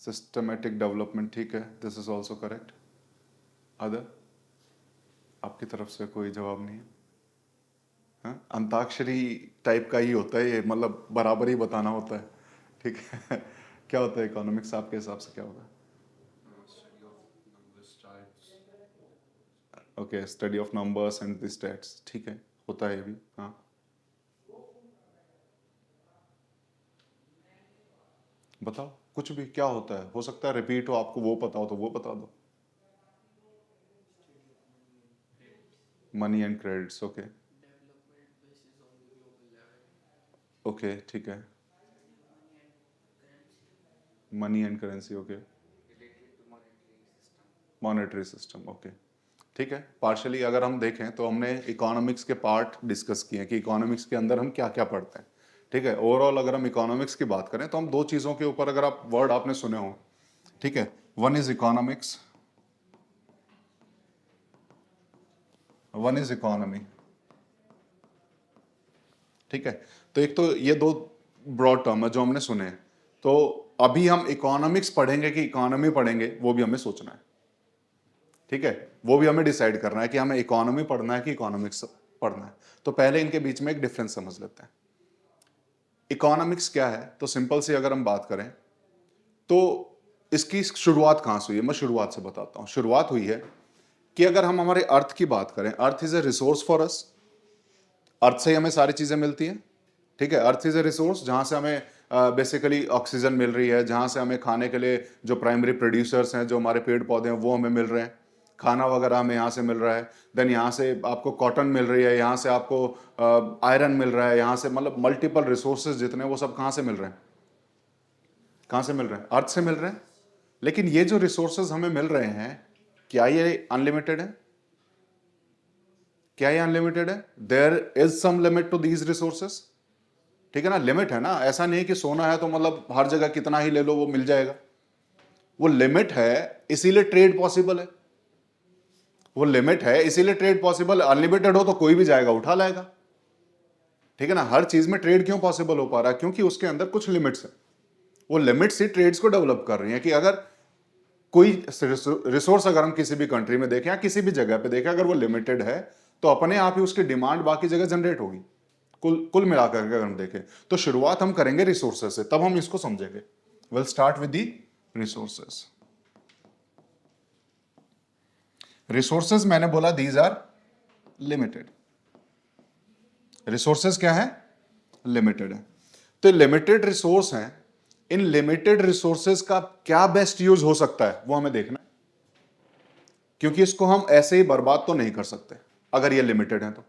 Systematic development, ठीक है, this is also correct. Other, आपकी तरफ से कोई जवाब नहीं है? हाँ, अंताक्षरी टाइप का ही होता है ये, मतलब बराबर ही बताना होता है, ठीक है। क्या होता है इकोनॉमिक्स आपके हिसाब से, क्या होता है? Okay, study of numbers and the stats, ठीक है, होता है ये भी, हाँ। बताओ कुछ भी, क्या होता है, हो सकता है रिपीट हो, आपको वो पता हो तो वो बता दो। Money and credits, okay. Okay, ठीक है। Money and currency, okay. Monetary system, okay, ठीक है। पार्शली अगर हम देखें तो हमने इकोनॉमिक्स के पार्ट डिस्कस किए हैं कि इकोनॉमिक्स के अंदर हम क्या क्या पढ़ते हैं, ठीक है। ओवरऑल अगर हम इकोनॉमिक्स की बात करें तो हम दो चीज़ों के ऊपर, अगर आप वर्ड आपने सुने हो, ठीक है, one is economics, one is economy, ठीक है। तो एक तो ये दो ब्रॉड टर्म है जो हमने सुने हैं। तो अभी हम इकोनॉमिक्स पढ़ेंगे कि इकोनॉमी पढ़ेंगे, वो भी हमें सोचना है, ठीक है। वो भी हमें डिसाइड करना है कि हमें इकोनॉमी पढ़ना है कि इकोनॉमिक्स पढ़ना है। तो पहले इनके बीच में एक डिफरेंस समझ लेते हैं। इकोनॉमिक्स क्या है, तो सिंपल सी अगर हम बात करें तो इसकी शुरुआत कहां से हुई है, मैं शुरुआत से बताता हूं। शुरुआत हुई है कि अगर हम हमारे अर्थ की बात करें, earth is a resource for us, earth से ही हमें सारी चीजें मिलती हैं, ठीक है। अर्थ इज ए रिसोर्स जहां से हमें बेसिकली ऑक्सीजन मिल रही है, जहां से हमें खाने के लिए जो प्राइमरी प्रोड्यूसर्स हैं, जो हमारे पेड़ पौधे हैं, वो हमें मिल रहे हैं, खाना वगैरह हमें यहाँ से मिल रहा है। देन यहाँ से आपको कॉटन मिल रही है, यहाँ से आपको आयरन मिल रहा है, यहाँ से मतलब मल्टीपल रिसोर्सेज जितने, वो सब कहाँ से मिल रहे हैं? कहाँ से मिल रहे हैं? अर्थ से मिल रहे हैं। लेकिन ये जो रिसोर्सेज हमें मिल रहे हैं, क्या ये अनलिमिटेड है? क्या ये अनलिमिटेड है? There is some limit to these resources, ठीक है ना। लिमिट है ना, ऐसा नहीं है कि सोना है तो मतलब हर जगह कितना ही ले लो वो मिल जाएगा। वो लिमिट है, इसीलिए ट्रेड पॉसिबल है। वो लिमिट है इसीलिए ट्रेड पॉसिबल। अनलिमिटेड हो तो कोई भी जाएगा उठा लाएगा, ठीक है ना। हर चीज में ट्रेड क्यों पॉसिबल हो पा रहा है? क्योंकि उसके अंदर कुछ लिमिट्स है। वो लिमिट्स ही ट्रेड्स को डेवलप कर रही है कि अगर कोई रिसोर्स अगर हम किसी भी कंट्री में देखें या किसी भी जगह पे देखें, अगर वो लिमिटेड है तो अपने आप ही उसकी डिमांड बाकी जगह जनरेट होगी। कुल मिलाकर के अगर हम देखें तो शुरुआत हम करेंगे रिसोर्सेज से, तब हम इसको समझेंगे। Will start with the resources. Resources मैंने बोला दीज आर लिमिटेड। रिसोर्सेज क्या है? लिमिटेड है। तो लिमिटेड रिसोर्स हैं, इन लिमिटेड रिसोर्सेज का क्या बेस्ट यूज हो सकता है वो हमें देखना है, क्योंकि इसको हम ऐसे ही बर्बाद तो नहीं कर सकते। अगर ये लिमिटेड है तो,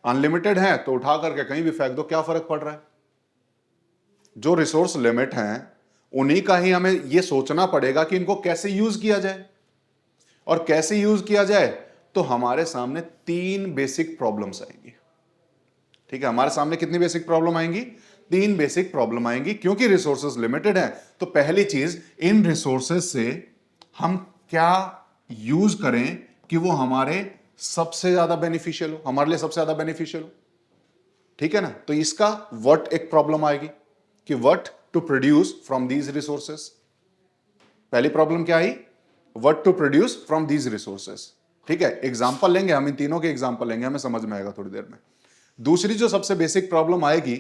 अनलिमिटेड है तो उठा करके कहीं भी फेंक दो, क्या फर्क पड़ रहा है? जो रिसोर्स लिमिट हैं उन्हीं का ही हमें यह सोचना पड़ेगा कि इनको कैसे यूज किया जाए। और कैसे यूज किया जाए, तो हमारे सामने तीन बेसिक प्रॉब्लम्स आएंगी, ठीक है। हमारे सामने कितनी बेसिक प्रॉब्लम आएंगी? तीन बेसिक प्रॉब्लम आएंगी। क्योंकि रिसोर्सेज लिमिटेड है तो पहली चीज, इन रिसोर्सेज से हम क्या यूज करें कि वो हमारे सबसे ज्यादा बेनिफिशियल हो, हमारे लिए सबसे ज्यादा बेनिफिशियल हो, ठीक है ना। तो इसका व्हाट एक प्रॉब्लम आएगी कि what to produce from these resources. पहली प्रॉब्लम क्या आई? What to produce from these resources, ठीक है। एग्जांपल लेंगे हम, इन तीनों के एग्जांपल लेंगे, हमें समझ में आएगा थोड़ी देर में। दूसरी जो सबसे बेसिक प्रॉब्लम आएगी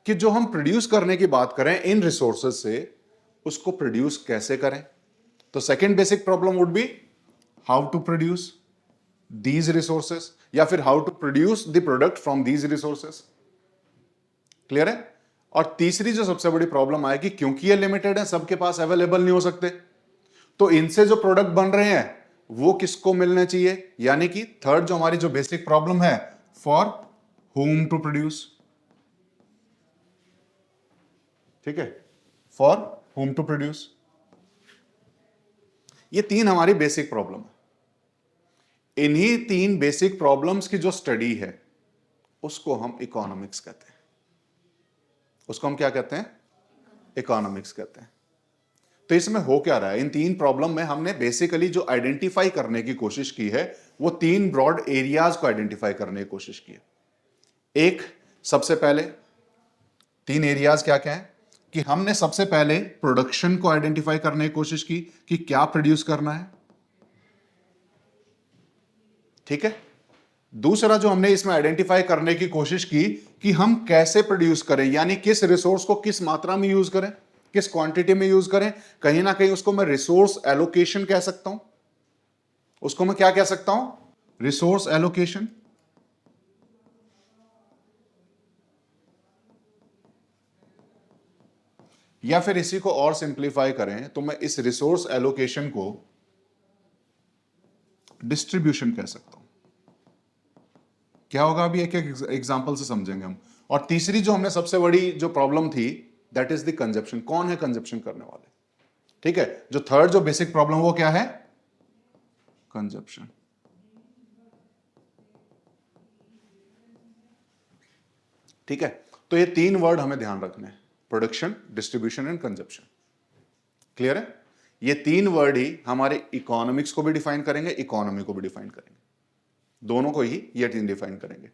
कि जो हम प्रोड्यूस करने की बात करें इन रिसोर्सेज से, उसको प्रोड्यूस कैसे करें। तो second basic problem would be how to produce these resources, या फिर how to produce the product from these resources. Clear है? और तीसरी जो सबसे बड़ी प्रॉब्लम आएगी, क्योंकि ये लिमिटेड है, सबके पास अवेलेबल नहीं हो सकते, तो इनसे जो प्रोडक्ट बन रहे हैं वो किसको मिलने चाहिए। यानी कि थर्ड जो हमारी जो बेसिक प्रॉब्लम है, फॉर whom टू प्रोड्यूस, ठीक है, फॉर whom टू प्रोड्यूस। ये तीन हमारी बेसिक प्रॉब्लम है। इन्हीं तीन बेसिक प्रॉब्लम्स की जो स्टडी है उसको हम इकोनॉमिक्स कहते हैं। उसको हम क्या कहते हैं? इकोनॉमिक्स कहते हैं। तो इसमें हो क्या रहा है, इन तीन प्रॉब्लम में हमने बेसिकली जो आइडेंटिफाई करने की कोशिश की है वो तीन ब्रॉड एरियाज को आइडेंटिफाई करने की कोशिश की है। एक, सबसे पहले तीन एरियाज क्या क्या है? कि हमने सबसे पहले प्रोडक्शन को आइडेंटिफाई करने की कोशिश की कि क्या प्रोड्यूस करना है, ठीक है। दूसरा जो हमने इसमें आइडेंटिफाई करने की कोशिश की कि हम कैसे प्रोड्यूस करें, यानी किस रिसोर्स को किस मात्रा में यूज करें, किस क्वांटिटी में यूज करें। कहीं ना कहीं उसको मैं रिसोर्स एलोकेशन कह सकता हूं, उसको मैं क्या कह सकता हूं, रिसोर्स एलोकेशन। या फिर इसी को और सिंप्लीफाई करें तो मैं इस रिसोर्स एलोकेशन को डिस्ट्रीब्यूशन कह सकता हूं। क्या होगा अभी एक एक एग्जांपल से समझेंगे हम। और तीसरी जो हमने सबसे बड़ी जो प्रॉब्लम थी, दैट इज द कंजप्शन। कौन है कंजप्शन करने वाले, ठीक है। जो थर्ड जो बेसिक प्रॉब्लम वो क्या है, कंजप्शन। ठीक है, तो ये तीन वर्ड हमें ध्यान रखने हैं, production, distribution and consumption. Clear है। ये तीन वर्ड ही हमारे इकोनॉमिक्स को भी डिफाइन करेंगे, इकोनॉमी को भी डिफाइन करेंगे, दोनों को ही ये तीन डिफाइन करेंगे।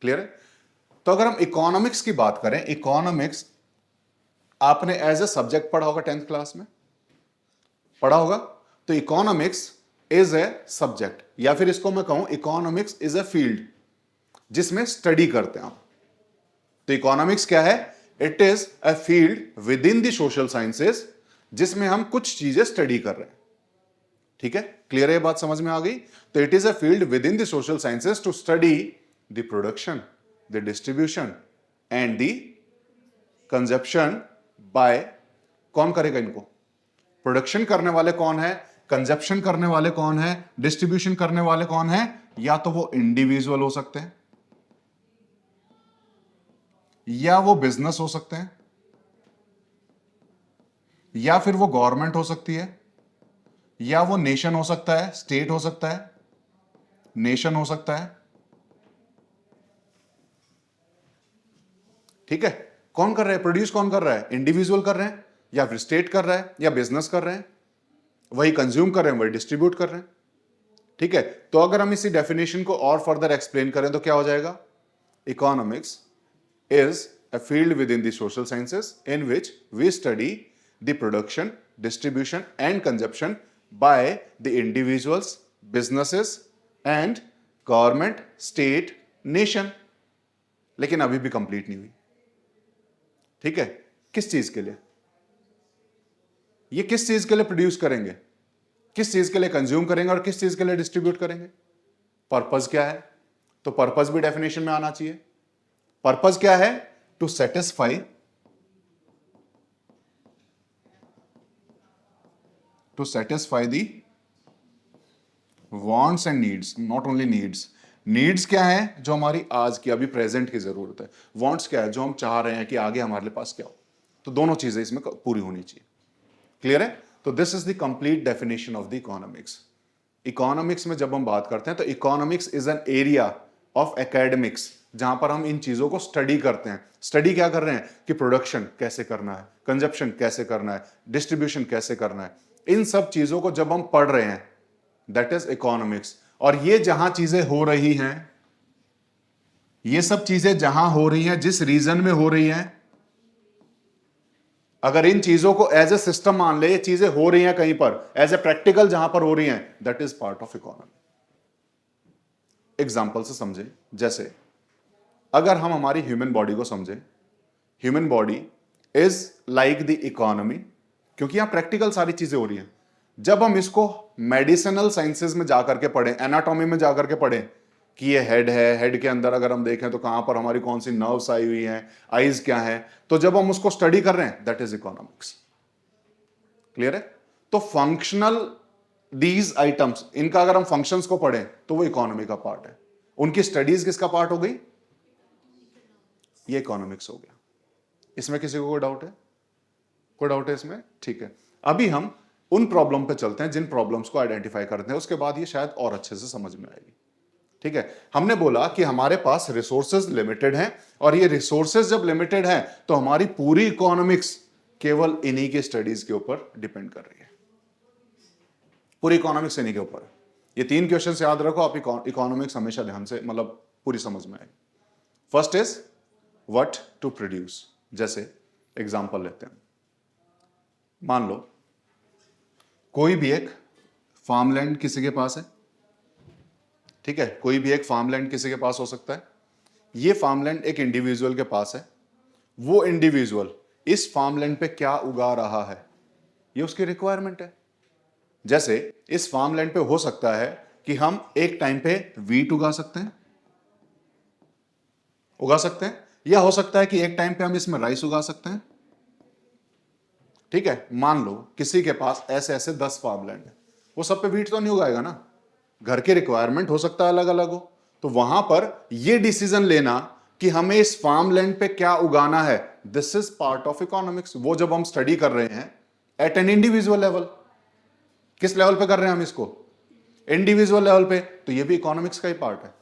क्लियर है। तो अगर हम इकोनॉमिक्स की बात करें, इकोनॉमिक्स आपने एज ए सब्जेक्ट पढ़ा होगा, 10th क्लास में पढ़ा होगा। तो इकोनॉमिक्स इज ए सब्जेक्ट, या फिर इसको मैं कहूं इकोनॉमिक्स इज ए फील्ड जिसमें स्टडी करते हैं आप। तो इकोनॉमिक्स क्या है, it is a field within the social sciences जिसमें हम कुछ चीजें स्टडी कर रहे हैं। ठीक है, क्लियर है, ये बात समझ में आ गई। तो it is a field within the social sciences to study the production, the distribution and the consumption by, कौन करेगा इनको, प्रोडक्शन करने वाले कौन है, कंजप्शन करने वाले कौन है, डिस्ट्रीब्यूशन करने वाले कौन है। या तो वो इंडिविजुअल हो सकते हैं, या वो बिजनेस हो सकते हैं, या फिर वो गवर्नमेंट हो सकती है, या वो नेशन हो सकता है, स्टेट हो सकता है, नेशन हो सकता है। ठीक है, कौन कर रहा है, प्रोड्यूस कौन कर रहा है, इंडिविजुअल कर रहे हैं, या फिर स्टेट कर रहा है, या बिजनेस कर रहे हैं, वही कंज्यूम कर रहे हैं, वही डिस्ट्रीब्यूट कर रहे हैं। ठीक है, तो अगर हम इसी डेफिनेशन को और फर्दर एक्सप्लेन करें तो क्या हो जाएगा, economics is a field within the social sciences in which we study the production, distribution and consumption by the individuals, businesses and government, state, nation। लेकिन अभी भी कंप्लीट नहीं हुई। ठीक है, किस चीज के लिए, ये किस चीज के लिए प्रोड्यूस करेंगे, किस चीज के लिए कंज्यूम करेंगे और किस चीज के लिए डिस्ट्रीब्यूट करेंगे, पर्पस क्या है। तो पर्पस भी डेफिनेशन में आना चाहिए। पर्पस क्या है, to satisfy, to satisfy the wants and needs, not only needs. Needs क्या है, जो हमारी आज की अभी प्रेजेंट की जरूरत है। वांट्स क्या है, जो हम चाह रहे हैं कि आगे हमारे पास क्या हो। तो दोनों चीजें इसमें पूरी होनी चाहिए। क्लियर है। तो this is the complete definition of the economics. Economics में जब हम बात करते हैं तो economics is an area of academics जहां पर हम इन चीजों को स्टडी करते हैं। स्टडी क्या कर रहे हैं कि प्रोडक्शन कैसे करना है, कंजप्शन कैसे करना है, डिस्ट्रीब्यूशन कैसे करना है, इन सब चीजों को जब हम पढ़ रहे हैं, दैट इज इकोनॉमिक्स। और ये जहां चीजें हो रही हैं, ये सब चीजें जहां हो रही हैं, जिस रीजन में हो रही हैं, अगर इन चीजों को एज ए सिस्टम मान ले, ये चीजें हो रही हैं कहीं पर एज ए प्रैक्टिकल जहां पर हो रही हैं, that is part of economy. Example से समझे, जैसे अगर हम हमारी ह्यूमन बॉडी को समझे, human body is like the economy, क्योंकि यहां प्रैक्टिकल सारी चीजें हो रही हैं। जब हम इसको मेडिसिनल साइंसेज में जाकर के पढ़ें, एनाटॉमी में जाकर के पढ़ें कि ये हेड है, हेड के अंदर अगर हम देखें तो कहां पर हमारी कौन सी नर्व्स आई हुई हैं, आईज क्या है, तो जब हम उसको स्टडी कर रहे हैं, दैट इज इकोनॉमिक्स। क्लियर है। तो फंक्शनल दीज आइटम्स, इनका अगर हम फंक्शंस को पढ़ें तो वो इकोनॉमी का पार्ट है। उनकी स्टडीज किसका पार्ट हो गई, ये इकोनॉमिक्स हो गया। इसमें किसी को कोई डाउट है, कोई डाउट है इसमें, ठीक है। अभी हम उन प्रॉब्लम पे चलते हैं जिन प्रॉब्लम्स को आइडेंटिफाई करते हैं, उसके बाद ये शायद और अच्छे से समझ में आएगी। ठीक है, हमने बोला कि हमारे पास रिसोर्सेज लिमिटेड हैं, और ये रिसोर्सेज जब लिमिटेड हैं तो हमारी पूरी इकोनॉमिक्स केवल इन्हीं के स्टडीज के ऊपर डिपेंड कर रही है। पूरी इकोनॉमिक्स इन्हीं के ऊपर है। ये तीन क्वेश्चन याद रखो आप, इकोनॉमिक्स हमेशा ध्यान से, मतलब पूरी समझ में आएगी। First is what to produce. जैसे एग्जाम्पल लेते हैं। मान लो कोई भी एक फार्मलैंड किसी के पास है, ठीक है, कोई भी एक फार्मलैंड किसी के पास हो सकता है। ये फार्मलैंड एक इंडिविजुअल के पास है, वो इंडिविजुअल इस फार्मलैंड पे क्या उगा रहा है ये उसकी रिक्वायरमेंट है। जैसे इस फार्मलैंड पे हो सकता है कि हम एक टाइम पे वीट उगा सकते हैं, या हो सकता है कि एक टाइम पे हम इसमें राइस उगा सकते हैं। ठीक है, मान लो किसी के पास ऐसे ऐसे 10 फार्मलैंड है, वो सब पे वीट तो नहीं उगाएगा ना, घर के रिक्वायरमेंट हो सकता है अलग अलग हो। तो वहां पर ये डिसीजन लेना कि हमें इस फार्मलैंड पे क्या उगाना है, this is part of economics. वो जब हम स्टडी कर रहे हैं एट एन इंडिविजुअल लेवल, किस लेवल पे कर रहे हैं हम इसको, इंडिविजुअल लेवल पे, तो ये भी इकोनॉमिक्स का ही पार्ट है,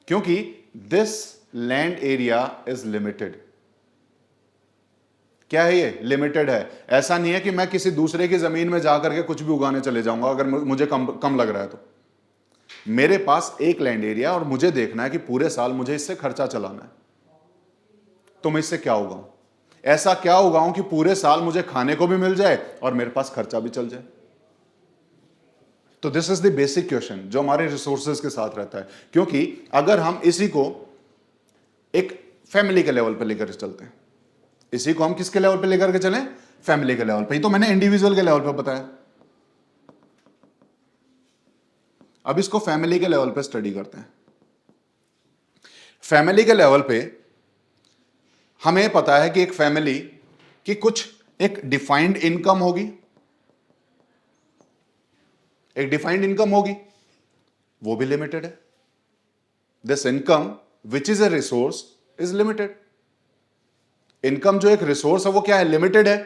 क्योंकि this land area is limited. क्या है ये, लिमिटेड है। ऐसा नहीं है कि मैं किसी दूसरे की जमीन में जाकर के कुछ भी उगाने चले जाऊंगा अगर मुझे कम लग रहा है। तो मेरे पास एक लैंड एरिया और मुझे देखना है कि पूरे साल मुझे इससे खर्चा चलाना है, तो मैं इससे क्या उगाऊं, ऐसा क्या उगाऊं कि पूरे साल मुझे खाने को भी मिल जाए और मेरे पास खर्चा भी चल जाए। तो this is the basic question जो हमारे रिसोर्सेज के साथ रहता है। क्योंकि अगर हम इसी को एक फैमिली के लेवल पर लेकर चलते हैं, इसी को हम किसके लेवल पे लेकर के चलें, फैमिली के लेवल पे, तो मैंने इंडिविजुअल के लेवल पे बताया। अब इसको फैमिली के लेवल पे स्टडी करते हैं। फैमिली के लेवल पे हमें पता है कि एक फैमिली की कुछ एक डिफाइंड इनकम होगी, एक डिफाइंड इनकम होगी, वो भी लिमिटेड है। This income which is a resource is limited. Income जो एक रिसोर्स है वो क्या है, लिमिटेड है।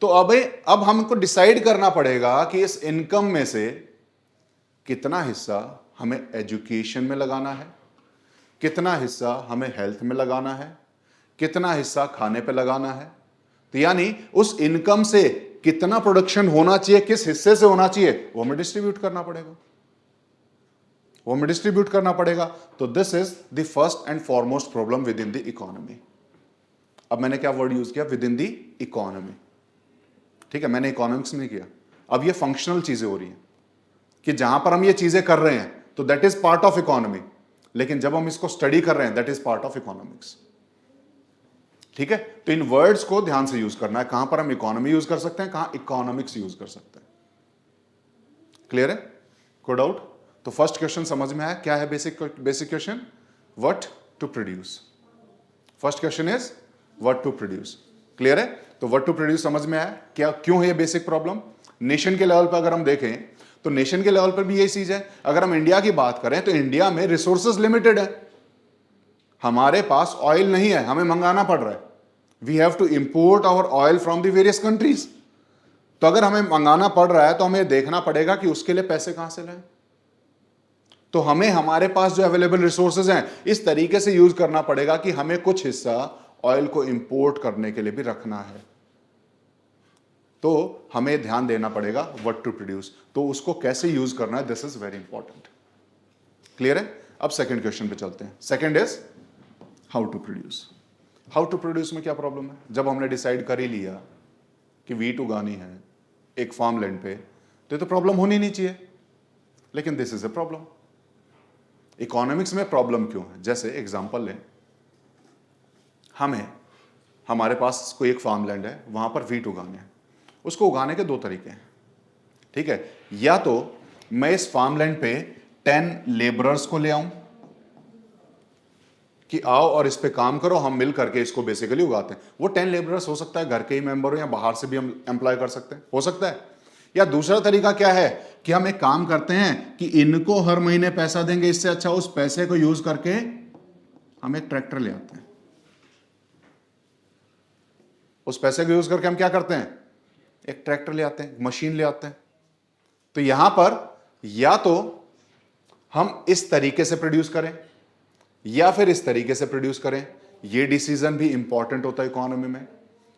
तो अब हमको डिसाइड करना पड़ेगा कि इस इनकम में से कितना हिस्सा हमें एजुकेशन में लगाना है, कितना हिस्सा हमें हेल्थ में लगाना है, कितना हिस्सा खाने पे लगाना है। तो यानी उस इनकम से कितना प्रोडक्शन होना चाहिए, किस हिस्से से होना चाहिए, वो हमें डिस्ट्रीब्यूट करना पड़ेगा, तो this is the first and foremost problem within the economy. अब मैंने क्या वर्ड यूज किया, विद इन दी इकोनॉमी। ठीक है, मैंने इकोनॉमिक्स नहीं किया। अब ये फंक्शनल चीजें हो रही हैं कि जहां पर हम ये चीजें कर रहे हैं तो that is part of economy, लेकिन जब हम इसको स्टडी कर रहे हैं that is part of economics. ठीक है, तो इन वर्ड्स को ध्यान से यूज करना है, कहां पर हम इकोनॉमी यूज कर सकते हैं, कहां इकोनॉमिक्स यूज कर सकते हैं। क्लियर है, कोई डाउट? तो फर्स्ट क्वेश्चन समझ में आया, क्या है basic question, what to produce. First question is what to produce. Clear है, तो व्हाट टू प्रोड्यूस समझ में आया, क्या क्यों है ये बेसिक प्रॉब्लम। नेशन के लेवल पर अगर हम देखें तो नेशन के लेवल पर भी यही चीज है। अगर हम इंडिया की बात करें तो इंडिया में रिसोर्सेज लिमिटेड है, हमारे पास ऑयल नहीं है, हमें मंगाना पड़ रहा है। We have to import our oil from the various countries. तो अगर हमें मंगाना पड़ रहा है तो हमें देखना पड़ेगा कि उसके लिए पैसे कहां से लाएं। तो हमें हमारे पास जो अवेलेबल रिसोर्सेज हैं इस तरीके से यूज करना पड़ेगा कि हमें कुछ हिस्सा ऑयल को इंपोर्ट करने के लिए भी रखना है। तो हमें ध्यान देना पड़ेगा व्हाट टू प्रोड्यूस, तो उसको कैसे यूज करना है, this is very important. Clear है, अब सेकंड क्वेश्चन पे चलते हैं। Second is how to produce. How to produce में क्या प्रॉब्लम है, जब हमने डिसाइड कर ही लिया कि वीट उगानी है एक फार्म लैंड पे, तो ये तो प्रॉब्लम होनी नहीं चाहिए, लेकिन this is a problem. Economics में प्रॉब्लम क्यों है, जैसे एग्जांपल लें, हमारे पास कोई एक फार्म लैंड है, वहां पर वीट उगाने हैं। उसको उगाने के दो तरीके हैं। ठीक है, या तो मैं इस फार्म लैंड पे 10 लेबरर्स को ले आऊं कि आओ और इस पे काम करो, हम मिल करके इसको बेसिकली उगाते हैं। वो 10 लेबरर्स हो सकता है घर के ही मेंबर हो या बाहर से भी हम एम्प्लॉय कर सकते हैं, हो सकता है। या दूसरा तरीका क्या है कि हम एक काम करते हैं कि इनको हर महीने पैसा देंगे, इससे अच्छा उस पैसे को यूज करके हम एक ट्रैक्टर ले आते हैं। उस पैसे को यूज करके हम क्या करते हैं, एक ट्रैक्टर ले आते हैं, मशीन ले आते हैं। तो यहां पर या तो हम इस तरीके से प्रोड्यूस करें या फिर इस तरीके से प्रोड्यूस करें। यह डिसीजन भी इंपॉर्टेंट होता है इकोनॉमी में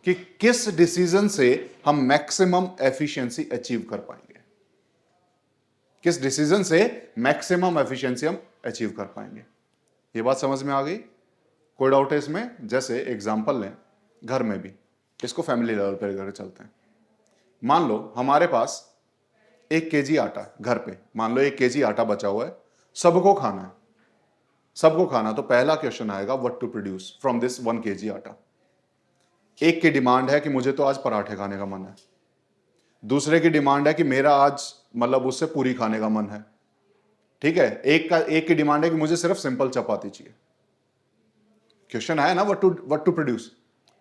कि किस डिसीजन से हम मैक्सिमम एफिशिएंसी अचीव कर पाएंगे, किस डिसीजन से मैक्सिमम एफिशिएंसी हम अचीव कर पाएंगे। यह बात समझ में आ गई, कोई डाउट है इसमें? जैसे एग्जांपल लें, घर में भी, इसको फैमिली लेवल पर लेकर चलते हैं। मान लो हमारे पास 1 केजी आटा है घर पे, मान लो 1 केजी आटा बचा हुआ है, सबको खाना है, सबको खाना। तो पहला क्वेश्चन आएगा what to produce from this 1 KG आटा। एक की डिमांड है कि मुझे तो आज पराठे खाने का मन है, दूसरे की डिमांड है कि मेरा आज मतलब उससे पूरी खाने का मन है, ठीक है। एक की डिमांड है कि मुझे सिर्फ सिंपल चपाती चाहिए। क्वेश्चन आया ना व्हाट टू प्रोड्यूस।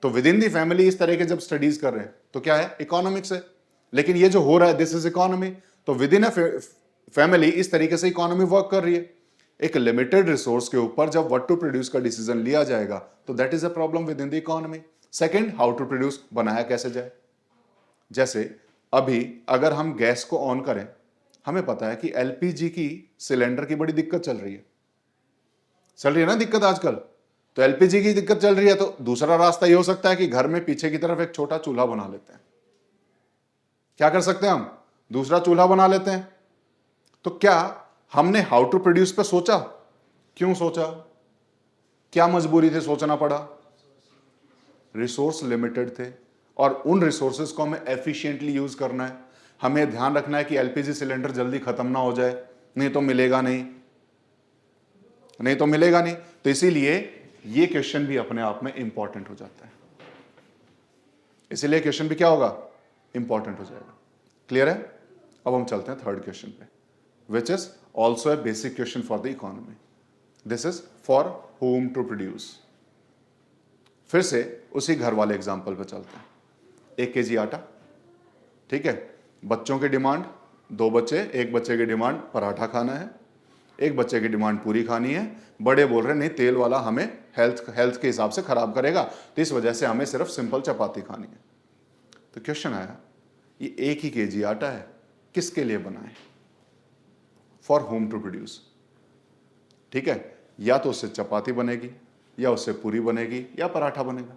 तो विद इन दी फैमिली इस तरह के जब स्टडीज कर रहे हैं तो क्या है, इकोनॉमिक्स है। लेकिन ये जो हो रहा है दिस इज इकोनॉमी। तो विद इन अ फैमिली इस तरीके से इकोनॉमी वर्क कर रही है। एक लिमिटेड रिसोर्स के ऊपर जब व्हाट टू प्रोड्यूस का डिसीजन लिया जाएगा तो that is a problem within the economy. Second, how to produce, बनाया कैसे जाए। जैसे अभी अगर हम गैस को ऑन करें, हमें पता है कि एलपीजी की सिलेंडर की बड़ी दिक्कत चल रही है ना दिक्कत आजकल। तो एलपीजी की दिक्कत चल रही है तो दूसरा रास्ता यह हो सकता है कि घर में पीछे की तरफ एक छोटा चूल्हा बना लेते हैं। क्या कर सकते हैं हम, दूसरा चूल्हा बना लेते हैं। तो क्या हमने हाउ टू प्रोड्यूस पे सोचा? क्यों सोचा, क्या मजबूरी थी सोचना पड़ा? रिसोर्स लिमिटेड थे और उन रिसोर्सेज को हमें एफिशिएंटली यूज करना है। हमें ध्यान रखना है कि एलपीजी सिलेंडर जल्दी खत्म ना हो जाए, नहीं तो मिलेगा नहीं। तो इसीलिए ये क्वेश्चन भी अपने आप में इंपॉर्टेंट हो जाता है। इसीलिए क्वेश्चन भी क्या होगा, इंपॉर्टेंट हो जाएगा। क्लियर है? अब हम चलते हैं थर्ड क्वेश्चन पे, which is also a basic question for the economy. This is for whom to produce. फिर से उसी घर वाले एग्जाम्पल पे चलते हैं। 1 केजी आटा, ठीक है। बच्चों की डिमांड 2 बच्चे, एक बच्चे की डिमांड पराठा खाना है, एक बच्चे की डिमांड पूरी खानी है। बड़े बोल रहे हैं नहीं, तेल वाला हमें हेल्थ के हिसाब से खराब करेगा, तो इस वजह से हमें सिर्फ सिंपल चपाती खानी है। तो क्वेश्चन आया, ये 1 ही केजी आटा है, किसके लिए बना है? फॉर होम टू प्रोड्यूस, ठीक है। या तो उससे चपाती बनेगी, या उससे पूरी बनेगी, या पराठा बनेगा।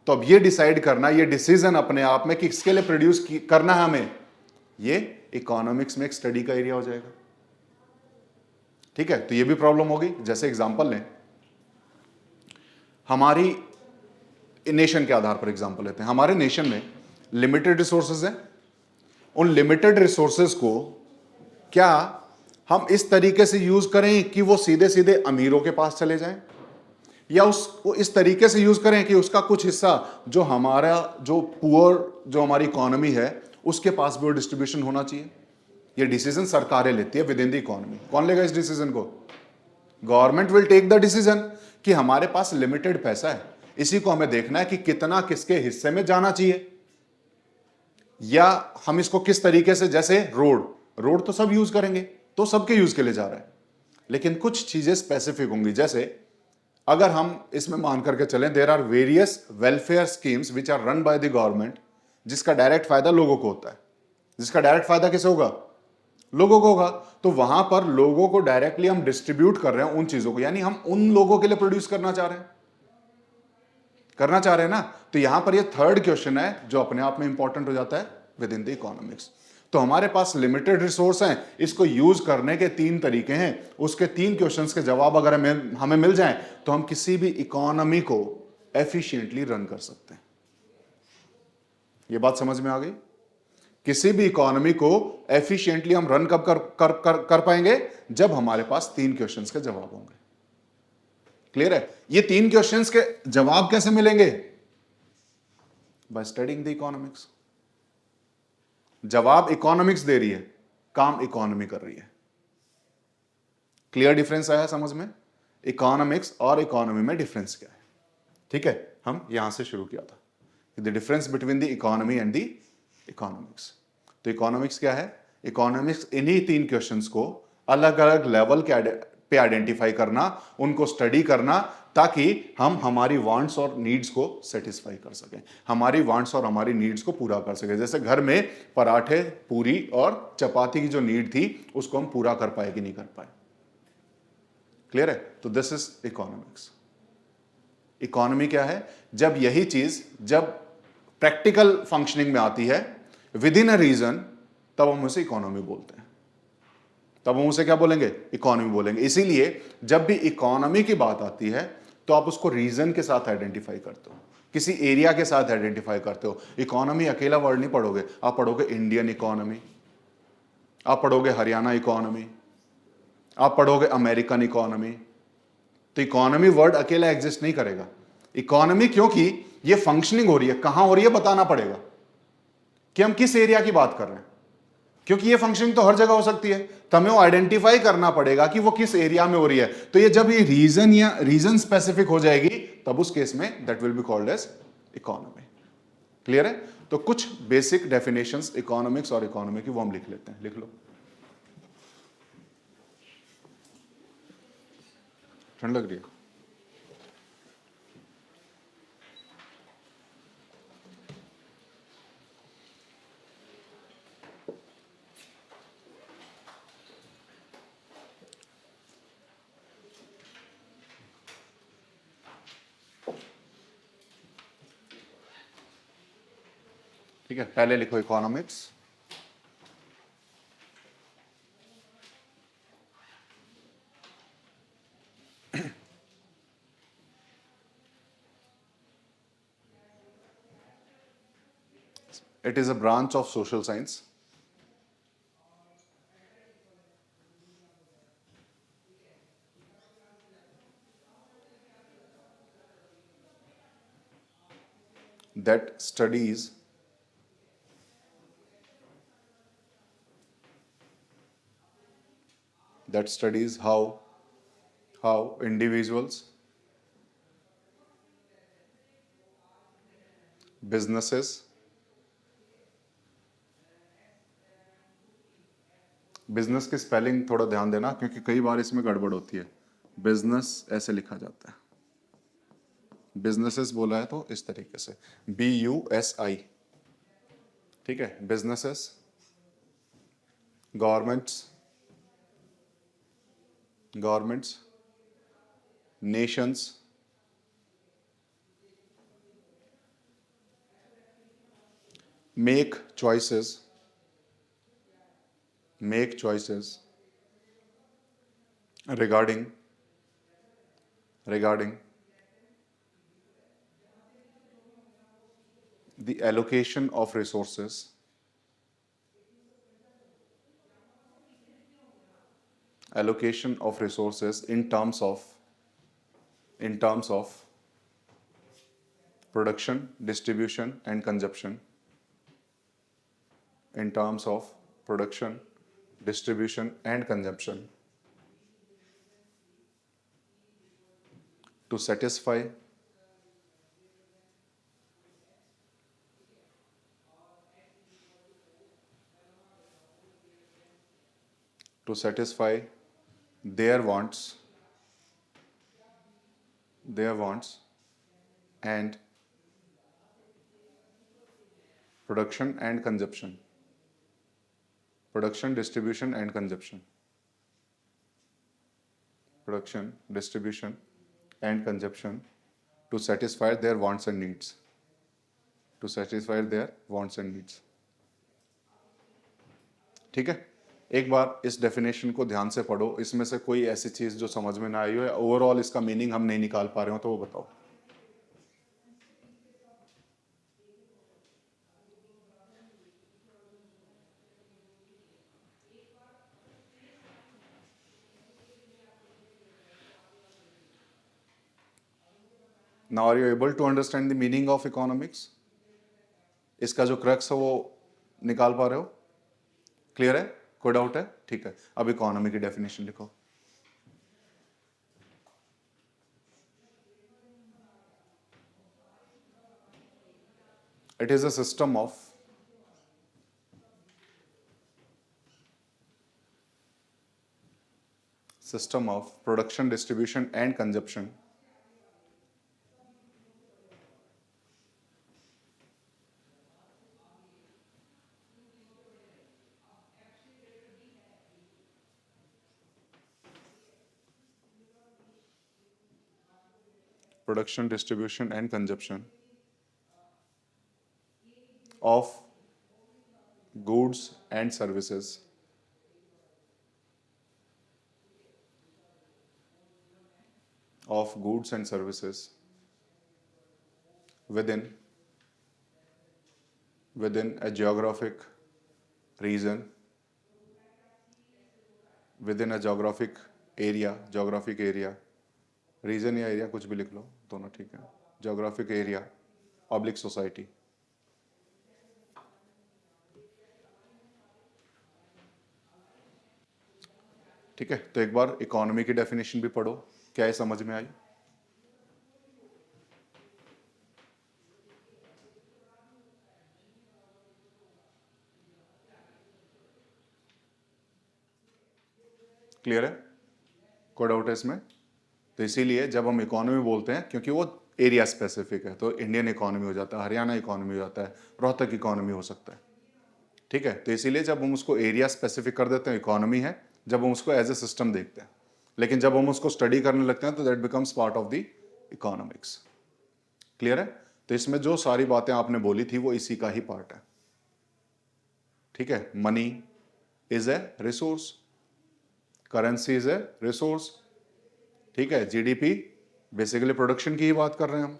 तो अब ये डिसाइड करना, ये डिसीजन अपने आप में कि किसके लिए प्रोड्यूस करना है हमें, ये इकोनॉमिक्स में एक स्टडी का एरिया हो जाएगा, ठीक है। तो ये भी प्रॉब्लम होगी। जैसे एग्जांपल लें, हमारी नेशन के आधार पर एग्जांपल लेते हैं। हमारे नेशन में लिमिटेड रिसोर्सेज हैं। उन लिमिटेड रिसोर्सेज को क्या हम इस तरीके से यूज करें कि वो सीधे सीधे अमीरों के पास चले जाएं, या उसको इस तरीके से यूज करें कि उसका कुछ हिस्सा जो हमारा जो पुअर जो हमारी इकोनॉमी है उसके पास भी वो डिस्ट्रीब्यूशन होना चाहिए। ये डिसीजन सरकारें लेती है विद इन द इकोनॉमी। कौन लेगा इस डिसीजन को? Government will take the decision कि हमारे पास लिमिटेड पैसा है, इसी को हमें देखना है कि कितना किसके हिस्से में जाना चाहिए, या हम इसको किस तरीके से, जैसे रोड तो सब यूज करेंगे, तो सबके यूज के लिए जा रहा है, लेकिन कुछ चीजें स्पेसिफिक होंगी। जैसे अगर हम इसमें मान करके चलें, there are various welfare schemes which are run by the government, जिसका डायरेक्ट फायदा लोगों को होता है। जिसका डायरेक्ट फायदा किसे होगा? लोगों को होगा। तो वहां पर लोगों को डायरेक्टली हम डिस्ट्रीब्यूट कर रहे हैं उन चीजों को, यानी हम उन लोगों के लिए प्रोड्यूस करना चाह रहे हैं ना। तो यहां पर ये थर्ड क्वेश्चन है जो अपने आप में इंपॉर्टेंट हो जाता है विद इन द इकोनॉमिक्स। तो हमारे पास लिमिटेड रिसोर्स हैं, इसको यूज करने के 3 तरीके हैं। उसके 3 क्वेश्चंस के जवाब अगर हमें मिल जाएं तो हम किसी भी इकोनॉमी को एफिशिएंटली रन कर सकते हैं। यह बात समझ में आ गई? किसी भी इकोनॉमी को एफिशिएंटली हम रन कब कर पाएंगे? जब हमारे पास 3 क्वेश्चंस के जवाब होंगे। क्लियर है? ये 3 क्वेश्चंस के जवाब कैसे मिलेंगे? By studying the economics. जवाब इकोनॉमिक्स दे रही है, काम इकोनॉमी कर रही है। क्लियर डिफरेंस आया समझ में? इकोनॉमिक्स और इकोनॉमी में डिफरेंस क्या है? ठीक है, हम यहां से शुरू किया था, the difference between the economy and the economics. तो इकोनॉमिक्स क्या है? इकोनॉमिक्स इन्हीं 3 क्वेश्चंस को अलग अलग लेवल पे आइडेंटिफाई करना, उनको स्टडी करना, ताकि हम हमारी वांट्स और नीड्स को सेटिस्फाई कर सकें, हमारी वांट्स और हमारी नीड्स को पूरा कर सकें। जैसे घर में पराठे, पूरी और चपाती की जो नीड थी उसको हम पूरा कर पाए कि नहीं कर पाए। क्लियर है? तो दिस इज इकोनॉमिक्स। इकोनॉमी क्या है? जब यही चीज जब प्रैक्टिकल फंक्शनिंग में आती है विद इन अ रीजन, तब हम उसे इकोनॉमी बोलते हैं। तब हम उसे क्या बोलेंगे? इकोनॉमी बोलेंगे। इसीलिए जब भी इकोनॉमी की बात आती है तो आप उसको रीजन के साथ आइडेंटिफाई करते हो किसी एरिया के साथ आइडेंटिफाई करते हो। इकोनॉमी अकेला वर्ड नहीं पढ़ोगे, आप पढ़ोगे इंडियन इकोनॉमी, आप पढ़ोगे हरियाणा इकोनॉमी, आप पढ़ोगे अमेरिकन इकोनॉमी। तो इकोनॉमी वर्ड अकेला एग्जिस्ट नहीं करेगा। इकोनॉमी क्योंकि ये फंक्शनिंग हो रही है, कहां हो रही है बताना पड़ेगा कि हम किस एरिया की बात कर रहे हैं, क्योंकि ये फंक्शनिंग तो हर जगह हो सकती है, तो हमें वो आइडेंटिफाई करना पड़ेगा कि वो किस एरिया में हो रही है। तो ये जब ये रीजन या रीजन स्पेसिफिक हो जाएगी, तब उस केस में that will be called as economy. Clear है? तो कुछ बेसिक डेफिनेशंस इकोनॉमिक्स और इकोनॉमी की वो हम लिख लेते हैं, लिख लो। ठंड लग रही है? ठीक है, पहले लिखो economics. It is a branch of social science that studies how individuals, businesses, business की स्पेलिंग थोड़ा ध्यान देना क्योंकि कई बार इसमें गड़बड़ होती है। बिजनेस ऐसे लिखा जाता है, बिजनेसेस बोला है तो इस तरीके से BUSI। ठीक है, businesses, governments, Nations, make choices regarding the allocation of resources in terms of production, distribution and consumption, in terms of production, distribution and consumption, to satisfy their wants and production and consumption, production, distribution and consumption, production, distribution and consumption, to satisfy their wants and needs, ठीक है। एक बार इस definition को ध्यान से पढ़ो, इसमें से कोई ऐसी चीज जो समझ में ना आई हो या ओवरऑल इसका मीनिंग हम नहीं निकाल पा रहे हो तो वो बताओ। Now are you able to understand the meaning of economics? इसका जो क्रक्स है वो निकाल पा रहे हो? क्लियर है? कोई डाउट है? ठीक है, अब इकोनॉमी की डेफिनेशन लिखो। It is a system of production, distribution and consumption of goods and services within a geographic region, within a geographic area, region या एरिया कुछ भी लिख लो, दोनों ठीक है, geographic area, पब्लिक सोसाइटी। ठीक है, तो एक बार इकोनॉमी की डेफिनेशन भी पढ़ो, क्या ये समझ में आई? क्लियर है? कोई डाउट है इसमें? तो इसीलिए जब हम इकोनॉमी बोलते हैं, क्योंकि वो एरिया स्पेसिफिक है, तो इंडियन इकोनॉमी हो जाता है, हरियाणा इकोनॉमी हो जाता है, रोहतक इकोनॉमी हो सकता है। ठीक है, तो इसीलिए जब हम उसको एरिया स्पेसिफिक कर देते हैं इकोनॉमी है, जब हम उसको एज ए सिस्टम देखते हैं, लेकिन जब हम उसको स्टडी करने लगते हैं तो that becomes part of the economics. Clear है? तो इसमें जो सारी बातें आपने बोली थी वो इसी का ही पार्ट है। ठीक है, money is a resource, currency is a resource. ठीक है, जीडीपी बेसिकली प्रोडक्शन की ही बात कर रहे हैं हम।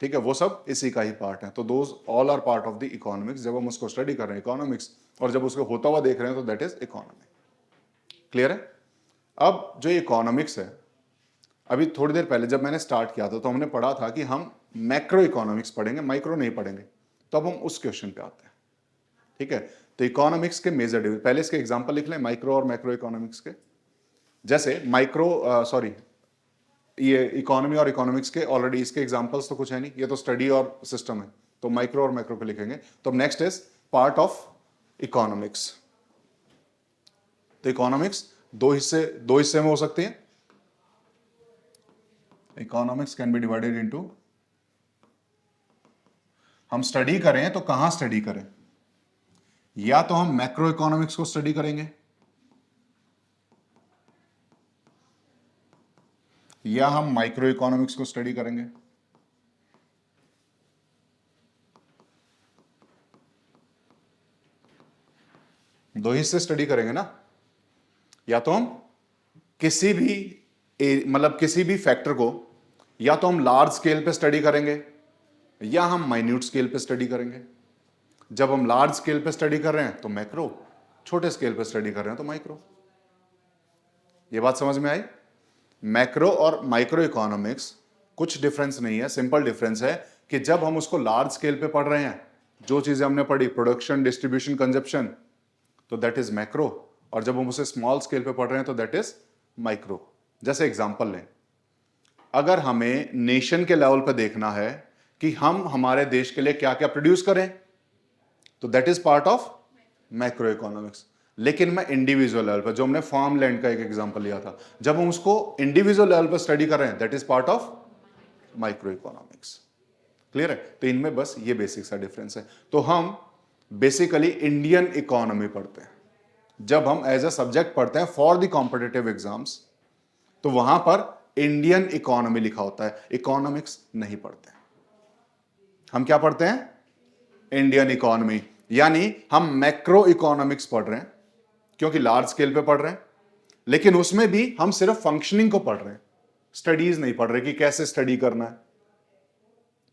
ठीक है, वो सब इसी का ही पार्ट है। तो those all are part of the economics. जब हम उसको स्टडी कर रहे हैं इकोनॉमिक्स, और जब उसको होता हुआ देख रहे हैं तो दैट इज इकोनॉमी। क्लियर है? अब जो इकोनॉमिक्स है, अभी थोड़ी देर पहले जब मैंने स्टार्ट किया था तो हमने पढ़ा था कि हम मैक्रो इकोनॉमिक्स पढ़ेंगे, माइक्रो नहीं पढ़ेंगे। तो अब हम उस क्वेश्चन पे आते हैं। ठीक है, तो इकोनॉमिक्स के मेजर डिवीजन, पहले इसके एग्जांपल लिख लें माइक्रो और मैक्रो इकोनॉमिक्स के। जैसे ये इकोनॉमी और इकोनॉमिक्स के ऑलरेडी इसके एग्जांपल्स तो कुछ है नहीं, ये तो स्टडी और सिस्टम है, तो माइक्रो और मैक्रो पे लिखेंगे। तो next is part of economics. तो इकोनॉमिक्स दो हिस्से में हो सकती है। Economics can be divided into, हम स्टडी करें तो कहां स्टडी करें? या तो हम मैक्रो इकोनॉमिक्स को स्टडी करेंगे, या हम माइक्रो इकोनॉमिक्स को स्टडी करेंगे। दो हिस्से स्टडी करेंगे ना। या तो हम किसी भी फैक्टर को या तो हम लार्ज स्केल पे स्टडी करेंगे या हम माइन्यूट स्केल पे स्टडी करेंगे। जब हम लार्ज स्केल पे स्टडी कर रहे हैं तो मैक्रो, छोटे स्केल पे स्टडी कर रहे हैं तो माइक्रो। ये बात समझ में आई? मैक्रो और माइक्रो इकोनॉमिक्स कुछ डिफरेंस नहीं है, सिंपल डिफरेंस है कि जब हम उसको लार्ज स्केल पे पढ़ रहे हैं, जो चीजें हमने पढ़ी प्रोडक्शन, डिस्ट्रीब्यूशन, कंजप्शन, तो दैट इज मैक्रो। और जब हम उसे स्मॉल स्केल पे पढ़ रहे हैं तो दैट इज माइक्रो। जैसे एग्जांपल लें, अगर हमें नेशन के लेवल पे देखना है कि हम हमारे देश के लिए क्या क्या प्रोड्यूस करें, तो that is part of macro economics. लेकिन मैं इंडिविजुअल लेवल पर, जो हमने फार्म लैंड का एक एग्जांपल लिया था, जब हम उसको इंडिविजुअल लेवल पर स्टडी कर रहे हैं that is part of micro economics. Clear है? तो इनमें बस ये बेसिक सा डिफरेंस है। तो हम बेसिकली इंडियन इकोनॉमी पढ़ते हैं। जब हम एज अ सब्जेक्ट पढ़ते हैं फॉर द कॉम्पिटिटिव एग्जाम्स, तो वहां पर इंडियन इकोनॉमी लिखा होता है, इकोनॉमिक्स नहीं पढ़ते हैं। हम क्या पढ़ते हैं? Indian economy. यानी हम मैक्रो इकोनॉमिक्स पढ़ रहे हैं क्योंकि लार्ज स्केल पे पढ़ रहे हैं, लेकिन उसमें भी हम सिर्फ फंक्शनिंग को पढ़ रहे हैं, स्टडीज नहीं पढ़ रहे कि कैसे स्टडी करना है।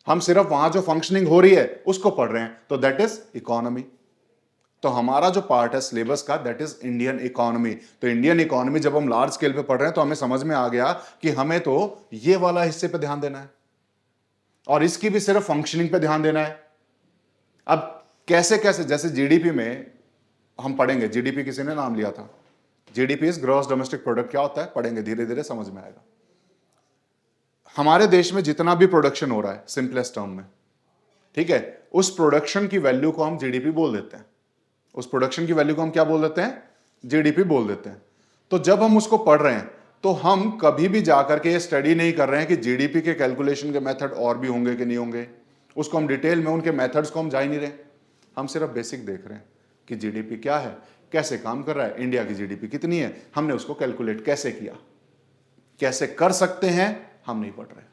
हम सिर्फ वहां जो फंक्शनिंग हो रही है उसको पढ़ रहे हैं, तो दैट इज इकोनॉमी। तो हमारा जो पार्ट है सिलेबस का दैट इज इंडियन इकोनॉमी। तो इंडियन इकोनॉमी जब हम लार्ज स्केल पे पढ़ रहे हैं तो हमें समझ में आ गया कि हमें तो ये वाला हिस्से पे ध्यान देना है और इसकी भी सिर्फ फंक्शनिंग पे ध्यान देना है। अब कैसे कैसे, जैसे जीडीपी में हम पढ़ेंगे, जीडीपी किसी ने नाम लिया था, GDP is gross domestic product. क्या होता है? पढ़ेंगे, धीरे धीरे समझ में आएगा। हमारे देश में जितना भी प्रोडक्शन हो रहा है सिंपलेस्ट टर्म में, ठीक है, उस प्रोडक्शन की वैल्यू को हम जीडीपी बोल देते हैं। उस प्रोडक्शन की वैल्यू को हम क्या बोल देते हैं? जीडीपी बोल देते हैं। तो जब हम उसको पढ़ रहे हैं तो हम कभी भी जाकर के ये स्टडी नहीं कर रहे हैं कि जीडीपी के कैलकुलेशन के मेथड और भी होंगे कि नहीं होंगे। उसको हम डिटेल में, उनके मेथड्स को हम जा ही नहीं रहे, हम सिर्फ बेसिक देख रहे हैं कि जीडीपी क्या है, कैसे काम कर रहा है, इंडिया की जीडीपी कितनी है, हमने उसको कैलकुलेट कैसे किया, कैसे कर सकते हैं हम नहीं पढ़ रहे,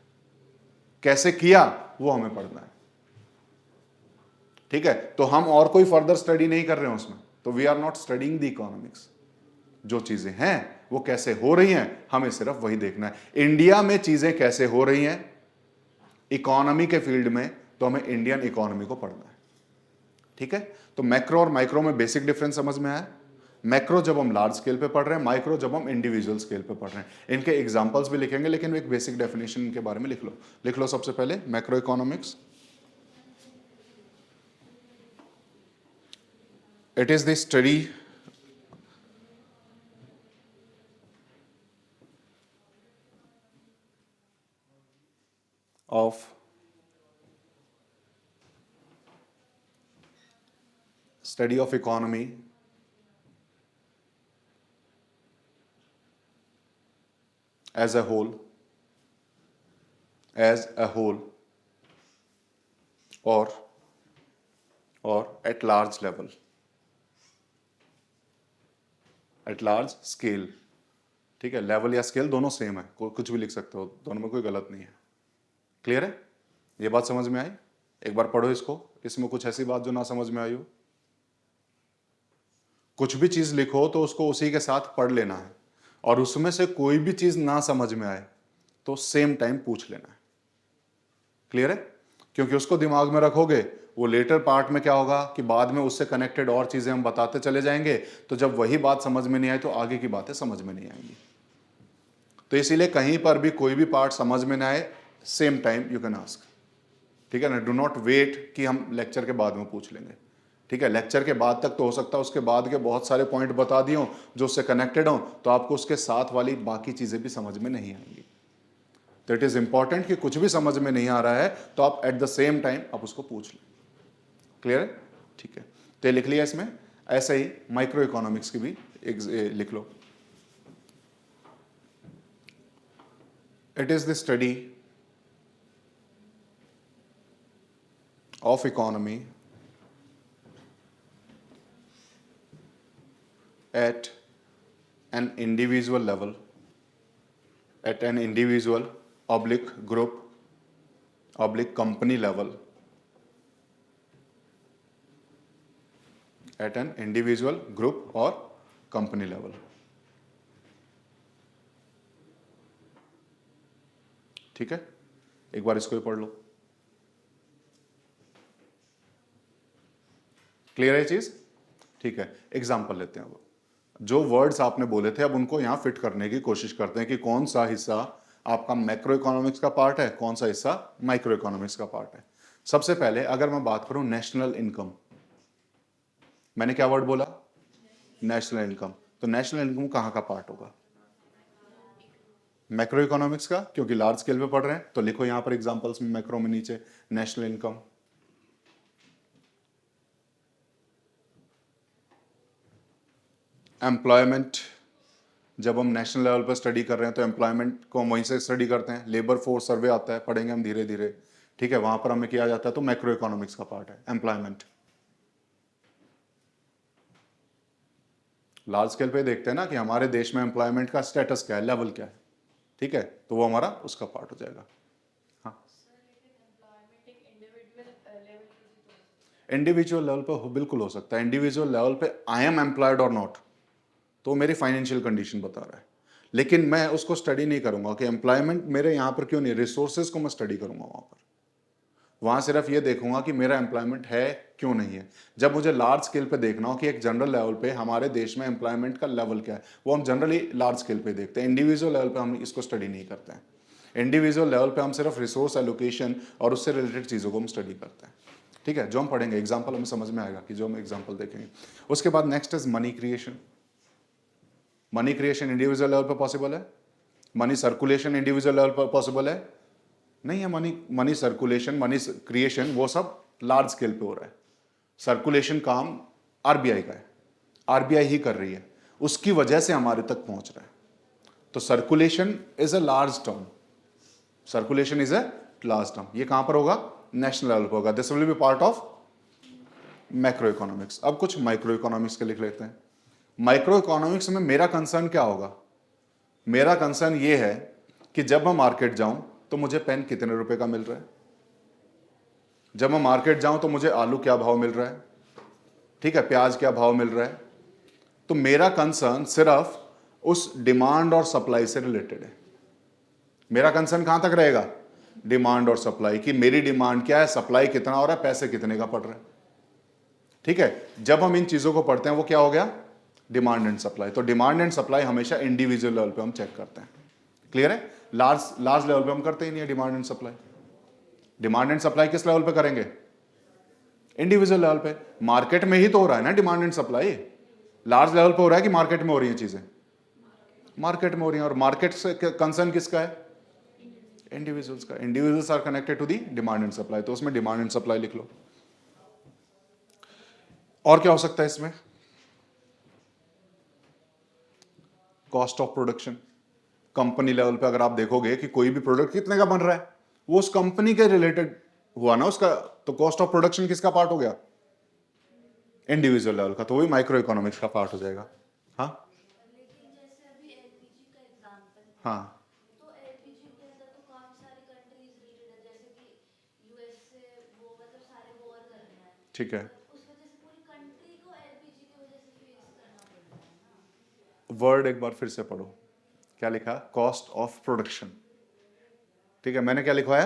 कैसे किया वो हमें पढ़ना है। ठीक है, तो हम और कोई फर्दर स्टडी नहीं कर रहे हैं उसमें, तो we are not studying the economics. जो चीजें हैं वो कैसे हो रही हैं हमें सिर्फ वही देखना है। इंडिया में चीजें कैसे हो रही हैं इकोनॉमी के फील्ड में, तो हमें इंडियन इकोनॉमी को पढ़ना है। ठीक है, तो मैक्रो और माइक्रो में बेसिक डिफरेंस समझ में आया। मैक्रो जब हम लार्ज स्केल पे पढ़ रहे हैं, माइक्रो जब हम इंडिविजुअल स्केल पे पढ़ रहे हैं। इनके एग्जांपल्स भी लिखेंगे, लेकिन एक बेसिक डेफिनेशन इनके बारे में लिख लो सबसे पहले macro economics. It is the study of economy as a whole or at large level, at large scale। ठीक है, लेवल या स्केल दोनों सेम है, कुछ भी लिख सकते हो, दोनों में कोई गलत नहीं है। क्लियर है, ये बात समझ में आई? एक बार पढ़ो इसको, इसमें कुछ ऐसी बात जो ना समझ में आई हो। कुछ भी चीज लिखो तो उसको उसी के साथ पढ़ लेना है, और उसमें से कोई भी चीज ना समझ में आए तो सेम टाइम पूछ लेना है। क्लियर है, क्योंकि उसको दिमाग में रखोगे, वो लेटर पार्ट में क्या होगा कि बाद में उससे कनेक्टेड और चीजें हम बताते चले जाएंगे, तो जब वही बात समझ में नहीं आई तो आगे की बातें समझ में नहीं आएंगी। तो इसीलिए कहीं पर भी कोई भी पार्ट समझ में ना आए, same time you can ask. ठीक है ना, डू नॉट वेट कि हम लेक्चर के बाद में पूछ लेंगे। ठीक है, लेक्चर के बाद तक तो हो सकता है उसके बाद के बहुत सारे पॉइंट बता दिए हों जो उससे कनेक्टेड हों, तो आपको उसके साथ वाली बाकी चीजें भी समझ में नहीं आएंगी। तो इट इज इंपॉर्टेंट कि कुछ भी समझ में नहीं आ रहा है तो आप एट द सेम टाइम आप उसको पूछ लें। क्लियर है? ठीक है, तो लिख लिया इसमें। ऐसे ही माइक्रो इकोनॉमिक्स की भी एक लिख लो। It is the study of economy at an individual level, at an individual oblique group oblique company level, at an individual group or company level। ठीक है, एक बार इसको भी पढ़ लो। क्लियर है चीज? ठीक है, एग्जाम्पल लेते हैं। अब जो वर्ड्स आपने बोले थे अब उनको यहां फिट करने की कोशिश करते हैं कि कौन सा हिस्सा आपका मैक्रो इकोनॉमिक्स का पार्ट है, कौन सा हिस्सा माइक्रो इकोनॉमिक्स का पार्ट है। सबसे पहले अगर मैं बात करूं नेशनल इनकम, मैंने क्या वर्ड बोला? National income. तो नेशनल इनकम कहां का पार्ट होगा? मैक्रो इकोनॉमिक्स का, क्योंकि लार्ज स्केल पे पढ़ रहे हैं। तो लिखो यहां पर एग्जांपल्स में मैक्रो में नीचे नेशनल इनकम। एम्प्लॉयमेंट, जब हम नेशनल लेवल पर स्टडी कर रहे हैं तो एम्प्लॉयमेंट को हम वहीं से स्टडी करते हैं। लेबर फोर्स सर्वे आता है, पढ़ेंगे हम धीरे धीरे। ठीक है, वहां पर हमें किया जाता है, तो मैक्रो इकोनॉमिक्स का पार्ट है एम्प्लॉयमेंट। लार्ज स्केल पे देखते हैं ना कि हमारे देश में एम्प्लॉयमेंट का स्टेटस क्या है, लेवल क्या है। ठीक है, तो वो हमारा उसका पार्ट हो जाएगा। हाँ, इंडिविजुअल लेवल पे बिल्कुल हो सकता है। इंडिविजुअल लेवल पे आई एम एम्प्लॉयड और नॉट, तो मेरी फाइनेंशियल कंडीशन बता रहा है, लेकिन मैं उसको स्टडी नहीं करूंगा कि एम्प्लॉयमेंट मेरे यहां पर क्यों नहीं, रिसोर्सेज को मैं स्टडी करूंगा वहां पर। वहां सिर्फ ये देखूंगा कि मेरा एम्प्लॉयमेंट है क्यों नहीं है। जब मुझे लार्ज स्केल पे देखना हो कि एक जनरल लेवल पे हमारे देश में एम्प्लॉयमेंट का लेवल क्या है, वो हम जनरली लार्ज स्केल पे देखते हैं। इंडिविजुअल लेवल पे हम इसको स्टडी नहीं करते हैं। इंडिविजुअल लेवल पे हम सिर्फ रिसोर्स एलोकेशन और उससे रिलेटेड चीज़ों को हम स्टडी करते हैं। ठीक है, जो हम पढ़ेंगे एग्जाम्पल हमें समझ में आएगा कि जो हम एग्जाम्पल देखेंगे। उसके बाद next is money creation. Money creation individual level पे पॉसिबल है? मनी सर्कुलेशन इंडिविजुअल लेवल पर पॉसिबल है? नहीं है। मनी सर्कुलेशन, मनी क्रिएशन वो सब लार्ज स्केल पे हो रहा है। सर्कुलेशन काम आरबीआई का है, आरबीआई ही कर रही है, उसकी वजह से हमारे तक पहुंच रहा है। तो circulation is a large term, circulation is a large term. ये कहां पर होगा? नेशनल लेवल पर होगा। This will be part of macro economics. अब कुछ माइक्रो इकोनॉमिक्स के लिख लेते हैं। माइक्रो इकोनॉमिक्स में मेरा कंसर्न क्या होगा? मेरा कंसर्न ये है कि जब मैं मार्केट जाऊं तो मुझे पेन कितने रुपए का मिल रहा है, जब मैं मार्केट जाऊं तो मुझे आलू क्या भाव मिल रहा है, ठीक है, प्याज क्या भाव मिल रहा है। तो मेरा कंसर्न सिर्फ उस डिमांड और सप्लाई से रिलेटेड है। मेरा कंसर्न कहां तक रहेगा? डिमांड और सप्लाई, कि मेरी डिमांड क्या है, सप्लाई कितना हो रहा है, पैसे कितने का पड़ रहा है। ठीक है, जब हम इन चीजों को पढ़ते हैं वो क्या हो गया, डिमांड एंड सप्लाई। तो डिमांड एंड सप्लाई हमेशा इंडिविजुअल लेवल पे हम चेक करते हैं। क्लियर है? लार्ज लेवल पे हम करते ही नहीं है demand and supply. Demand and supply किस लेवल पे करेंगे, इंडिविजुअल लेवल पे। मार्केट में ही तो हो रहा है ना demand and supply. Large level पे हो रहा है कि मार्केट में हो रही है चीजें, मार्केट में हो रही है। और मार्केट से कंसर्न किसका है, इंडिविजुअल्स का। Individuals are connected to the demand and supply, तो उसमें डिमांड एंड सप्लाई लिख लो। और क्या हो सकता है इसमें, cost of production. Company level पे अगर आप देखोगे कि कोई भी प्रोडक्ट कितने का बन रहा है, वो उस कंपनी के रिलेटेड हुआ ना उसका, तो कॉस्ट ऑफ प्रोडक्शन किसका पार्ट हो गया, इंडिविजुअल लेवल का। तो वही माइक्रो इकोनॉमिक्स का पार्ट हो जाएगा। हाँ लेकिन जैसे अभी एलपीजी का एग्जांपल, हाँ तो एलपीजी के अंदर तो काफी सारी कंट्रीज रिलेटेड है, जैसे कि यूएस से वो मतलब सारे वॉर कर रहे हैं, ठीक है। उस वजह से पूरी कंट्री को एलपीजी की वजह से फेस करना पड़ रहा है ना। वर्ड एक बार फिर से पढ़ो, क्या लिखा, कॉस्ट ऑफ प्रोडक्शन। ठीक है, मैंने क्या लिखवाया,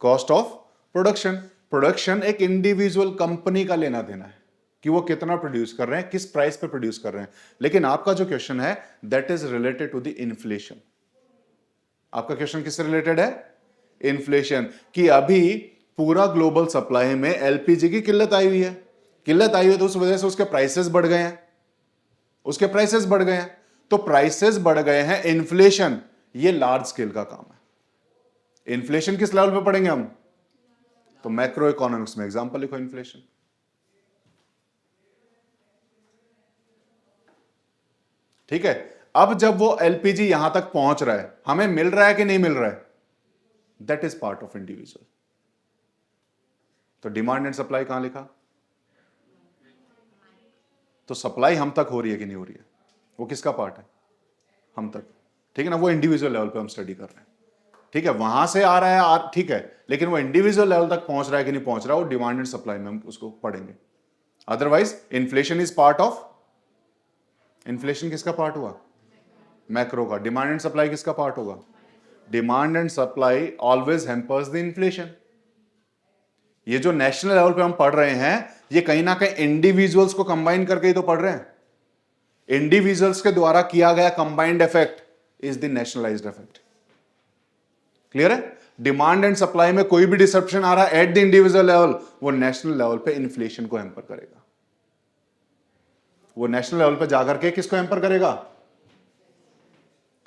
कॉस्ट ऑफ प्रोडक्शन। प्रोडक्शन एक इंडिविजुअल कंपनी का लेना देना है कि वो कितना प्रोड्यूस कर रहे हैं, किस प्राइस पे प्रोड्यूस कर रहे हैं। लेकिन आपका जो क्वेश्चन है that is related to the inflation. आपका क्वेश्चन किससे रिलेटेड है, इन्फ्लेशन। कि अभी पूरा ग्लोबल सप्लाई में एलपीजी की किल्लत आई हुई है, किल्लत आई हुई है, तो उस वजह से उसके प्राइसेस बढ़ गए हैं, उसके प्राइसेस बढ़ गए हैं। तो प्राइसेस बढ़ गए हैं, इन्फ्लेशन, ये लार्ज स्केल का काम है। इन्फ्लेशन किस लेवल पे पढ़ेंगे हम, तो मैक्रो इकोनॉमिक्स में एग्जांपल लिखो इन्फ्लेशन। ठीक है, अब जब वो एलपीजी यहां तक पहुंच रहा है, हमें मिल रहा है कि नहीं मिल रहा है, that is part of individual. तो डिमांड एंड सप्लाई कहां लिखा, तो सप्लाई हम तक हो रही है कि नहीं हो रही है, वो किसका पार्ट है, हम तक। ठीक है ना, वो इंडिविजुअल लेवल पे हम स्टडी कर रहे हैं। ठीक है, वहां से आ रहा है, ठीक है, लेकिन वो इंडिविजुअल लेवल तक पहुंच रहा है कि नहीं पहुंच रहा है, वो डिमांड एंड सप्लाई में हम उसको पढ़ेंगे। Otherwise inflation is part of, inflation किसका पार्ट हुआ, मैक्रो का। डिमांड एंड सप्लाई किसका पार्ट होगा, demand and supply always hampers the inflation. ये जो नेशनल लेवल पे हम पढ़ रहे हैं, ये कहीं ना कहीं इंडिविजुअल्स को कंबाइन करके ही तो पढ़ रहे हैं। इंडिविजुअल्स के द्वारा किया गया combined effect is the nationalised effect. Clear है? डिमांड एंड सप्लाई में कोई भी डिसरप्शन आ रहा है एट द इंडिविजुअल लेवल, वो नेशनल लेवल पे इन्फ्लेशन को हैम्पर करेगा। वो नेशनल लेवल पे जाकर के किसको हैम्पर करेगा।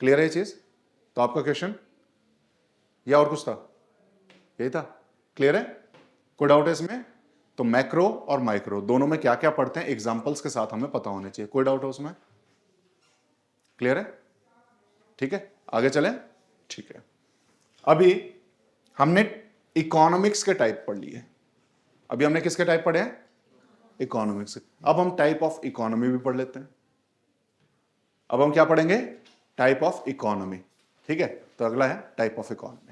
क्लियर है ये चीज? तो आपका क्वेश्चन या और कुछ था, यही था। क्लियर है? कोई डाउट है इसमें? तो मैक्रो और माइक्रो दोनों में क्या क्या पढ़ते हैं, एग्जांपल्स के साथ हमें पता होने चाहिए। कोई डाउट है उसमें? क्लियर है? ठीक है, आगे चलें। ठीक है, अभी हमने इकोनॉमिक्स के टाइप पढ़ लिए। अभी हमने किसके टाइप पढ़े हैं, इकोनॉमिक्स। अब हम टाइप ऑफ इकोनॉमी भी पढ़ लेते हैं। अब हम क्या पढ़ेंगे, टाइप ऑफ इकोनॉमी। ठीक है, तो अगला है टाइप ऑफ इकोनॉमी।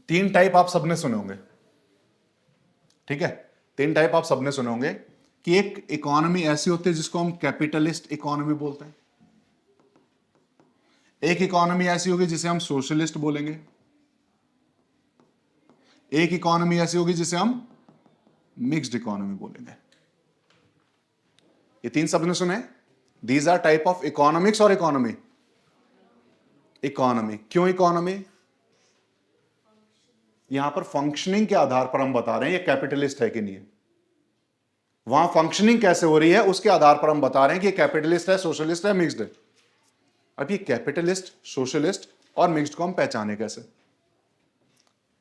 तीन टाइप आप सबने सुने होंगे। ठीक है, तीन टाइप आप सबने सुने होंगे कि एक इकोनॉमी ऐसी होती है जिसको हम कैपिटलिस्ट इकोनॉमी बोलते हैं, एक इकोनॉमी ऐसी होगी जिसे हम सोशलिस्ट बोलेंगे, एक इकोनॉमी ऐसी होगी जिसे हम मिक्स्ड इकोनॉमी बोलेंगे। ये तीन सबने सुने। These are type of economics और इकोनॉमी। इकोनॉमी क्यों इकोनॉमी, यहां पर फंक्शनिंग के आधार पर हम बता रहे हैं ये कैपिटलिस्ट है कि नहीं है। वहां फंक्शनिंग कैसे हो रही है उसके आधार पर हम बता रहे हैं कि ये कैपिटलिस्ट है, सोशलिस्ट है, मिक्स्ड है। अब ये कैपिटलिस्ट, सोशलिस्ट और मिक्स्ड को हम पहचाने कैसे,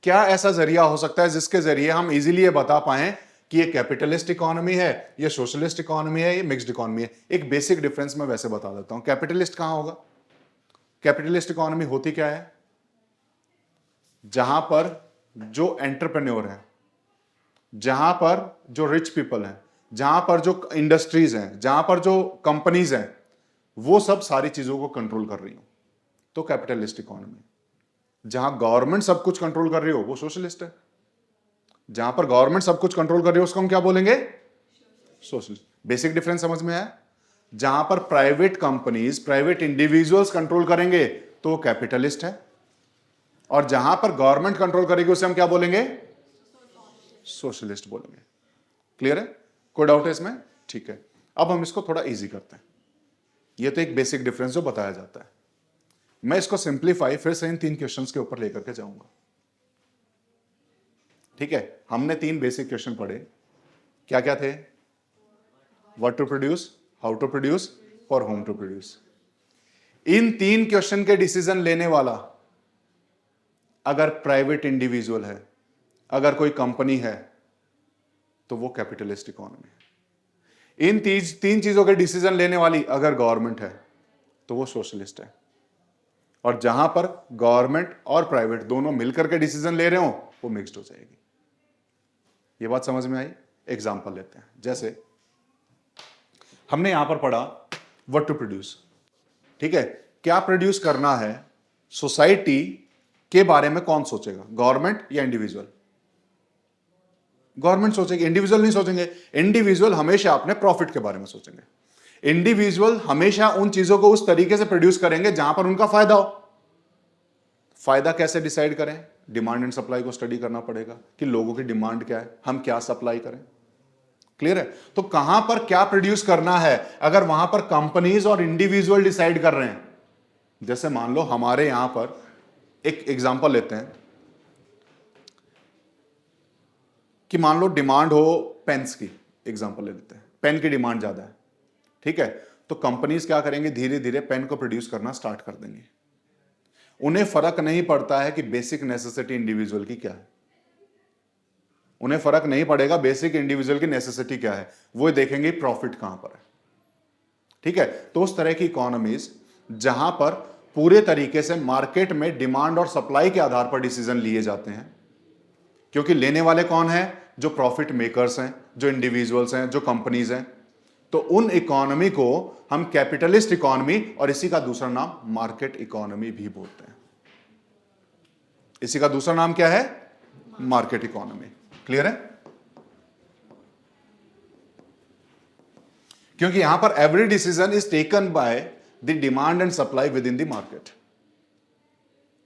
क्या ऐसा जरिया हो सकता है जिसके जरिए हम इजीली ये बता पाए कि ये कैपिटलिस्ट इकोनॉमी है, ये सोशलिस्ट इकोनॉमी है, ये मिक्स्ड इकोनॉमी है। एक बेसिक डिफरेंस मैं वैसे बता देता हूं। कैपिटलिस्ट कहां होगा, कैपिटलिस्ट इकोनॉमी होती क्या है, जहां पर जो एंटरप्रेन्योर है, जहां पर जो रिच पीपल हैं, जहां पर जो इंडस्ट्रीज हैं, जहां पर जो कंपनीज हैं, वो सब सारी चीजों को कंट्रोल कर रही हो, तो कैपिटलिस्ट इकोनॉमी। जहां गवर्नमेंट सब कुछ कंट्रोल कर रही हो वो सोशलिस्ट है। जहां पर गवर्नमेंट सब कुछ कंट्रोल कर रही हो उसको हम क्या बोलेंगे, सोशलिस्ट। बेसिक डिफरेंस समझ में आया? जहां पर private companies, private individuals control करेंगे तो वो कैपिटलिस्ट है, और जहां पर गवर्नमेंट कंट्रोल करेगी उसे हम क्या बोलेंगे? सोशलिस्ट बोलेंगे। क्लियर है? कोई डाउट है इसमें? ठीक है, अब हम इसको थोड़ा इजी करते हैं। ये तो एक बेसिक डिफरेंस जो बताया जाता है, मैं इसको सिंप्लीफाई फिर से इन 3 क्वेश्चंस के ऊपर लेकर के जाऊंगा। ठीक है, हमने 3 बेसिक क्वेश्चन पढ़े, क्या क्या थे? What to produce, how to produce, for whom to produce. इन 3 क्वेश्चन के डिसीजन लेने वाला अगर प्राइवेट इंडिविजुअल है, अगर कोई कंपनी है, तो वो कैपिटलिस्ट इकोनॉमी है। इन 3 चीजों के डिसीजन लेने वाली अगर गवर्नमेंट है तो वो सोशलिस्ट है, और जहां पर गवर्नमेंट और प्राइवेट दोनों मिलकर के डिसीजन ले रहे हो वो मिक्स्ड हो जाएगी। ये बात समझ में आई? एग्जांपल लेते हैं, जैसे हमने यहां पर पढ़ा व्हाट टू प्रोड्यूस। ठीक है, क्या प्रोड्यूस करना है, सोसाइटी के बारे में कौन सोचेगा, गवर्नमेंट या इंडिविजुअल? गवर्नमेंट सोचेगी, इंडिविजुअल नहीं सोचेंगे। इंडिविजुअल हमेशा अपने प्रॉफिट के बारे में सोचेंगे। इंडिविजुअल हमेशा उन चीजों को उस तरीके से प्रोड्यूस करेंगे जहां पर उनका फायदा हो। फायदा कैसे डिसाइड करें? डिमांड एंड सप्लाई को स्टडी करना पड़ेगा कि लोगों की डिमांड क्या है, हम क्या सप्लाई करें। क्लियर है? तो कहां पर क्या प्रोड्यूस करना है, अगर वहां पर कंपनीज और इंडिविजुअल डिसाइड कर रहे हैं। जैसे मान लो हमारे यहां पर एक एग्जांपल लेते हैं कि मान लो डिमांड हो पेन्स की, एग्जांपल ले लेते हैं, पेन की डिमांड ज्यादा है। ठीक है, तो कंपनीज क्या करेंगे, धीरे धीरे पेन को प्रोड्यूस करना स्टार्ट कर देंगे। उन्हें फर्क नहीं पड़ता है कि बेसिक नेसेसिटी इंडिविजुअल की क्या है, उन्हें फर्क नहीं पड़ेगा बेसिक इंडिविजुअल की नेसेसिटी क्या है, वो देखेंगे प्रॉफिट कहां पर है। ठीक है, तो उस तरह की इकोनॉमीज जहां पर पूरे तरीके से मार्केट में डिमांड और सप्लाई के आधार पर डिसीजन लिए जाते हैं, क्योंकि लेने वाले कौन है, जो प्रॉफिट मेकर्स हैं, जो इंडिविजुअल्स हैं, जो कंपनीज हैं, तो उन इकोनॉमी को हम कैपिटलिस्ट इकोनॉमी और इसी का दूसरा नाम मार्केट इकोनॉमी भी बोलते हैं। इसी का दूसरा नाम क्या है? Market economy. क्लियर है? क्योंकि यहां पर every decision is taken by the demand and supply with in the market.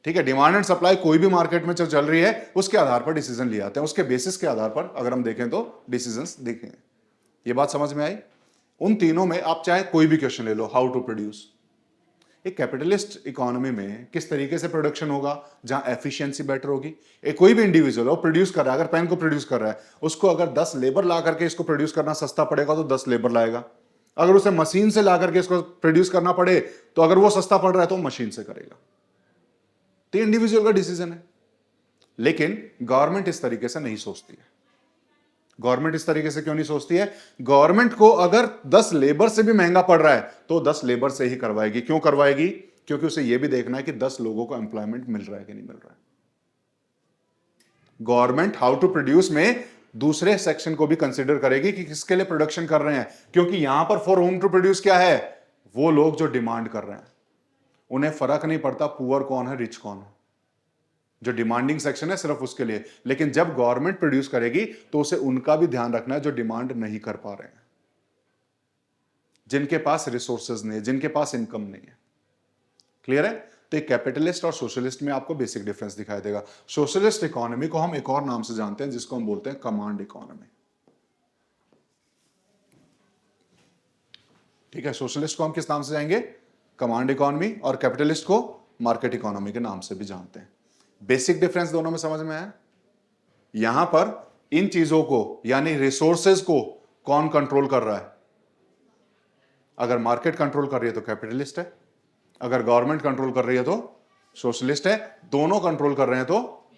ठीक है, डिमांड एंड सप्लाई कोई भी मार्केट में चल रही है उसके आधार पर डिसीजन लिए जाते हैं, उसके बेसिस के आधार पर अगर हम देखें तो डिसीजंस देखेंगे। ये बात समझ में आई? उन तीनों में आप चाहे कोई भी क्वेश्चन ले लो, हाउ टू प्रोड्यूस, एक कैपिटलिस्ट इकोनॉमी में किस तरीके से प्रोडक्शन होगा, जहां एफिशिएंसी बेटर होगी। एक कोई भी इंडिविजुअल हो प्रोड्यूस कर रहा है, अगर पेन को प्रोड्यूस कर रहा है, उसको अगर 10 लेबर ला करके इसको प्रोड्यूस करना सस्ता पड़ेगा तो 10 लेबर लाएगा। अगर उसे मशीन से ला करके इसको प्रोड्यूस करना पड़े तो अगर वो सस्ता पड़ रहा है तो मशीन से करेगा। तो इंडिविजुअल का डिसीजन है। लेकिन गवर्नमेंट इस तरीके से नहीं सोचती है। गवर्नमेंट इस तरीके से क्यों नहीं सोचती है? गवर्नमेंट को अगर 10 लेबर से भी महंगा पड़ रहा है तो 10 लेबर से ही करवाएगी। क्यों करवाएगी? क्योंकि उसे यह भी देखना है कि 10 लोगों को एम्प्लॉयमेंट मिल रहा है कि नहीं मिल रहा है। गवर्नमेंट हाउ टू प्रोड्यूस में दूसरे सेक्शन को भी कंसीडर करेगी कि किसके लिए प्रोडक्शन कर रहे हैं, क्योंकि यहां पर फॉर होम टू प्रोड्यूस क्या है, वो लोग जो डिमांड कर रहे हैं, उन्हें फर्क नहीं पड़ता पुअर कौन है, रिच कौन है। जो डिमांडिंग सेक्शन है सिर्फ उसके लिए। लेकिन जब गवर्नमेंट प्रोड्यूस करेगी तो उसे उनका भी ध्यान रखना है जो डिमांड नहीं कर पा रहे हैं, जिनके पास रिसोर्सेज नहीं है, जिनके पास इनकम नहीं है। क्लियर है? तो एक कैपिटलिस्ट और सोशलिस्ट में आपको बेसिक डिफरेंस दिखाई देगा। सोशलिस्ट इकोनॉमी को हम एक और नाम से जानते हैं जिसको हम बोलते हैं कमांड इकोनॉमी। ठीक है, सोशलिस्ट को हम किस नाम से जाएंगे? कमांड इकोनॉमी, और कैपिटलिस्ट को मार्केट इकोनॉमी के नाम से भी जानते हैं। बेसिक डिफरेंस दोनों में समझ में आया? यहां पर इन चीजों को यानी रिसोर्सेज को कौन कंट्रोल कर रहा है? अगर मार्केट कंट्रोल कर रही है तो कैपिटलिस्ट है, अगर गवर्नमेंट कंट्रोल कर रही है तो सोशलिस्ट है, दोनों कंट्रोल कर रहे हैं तो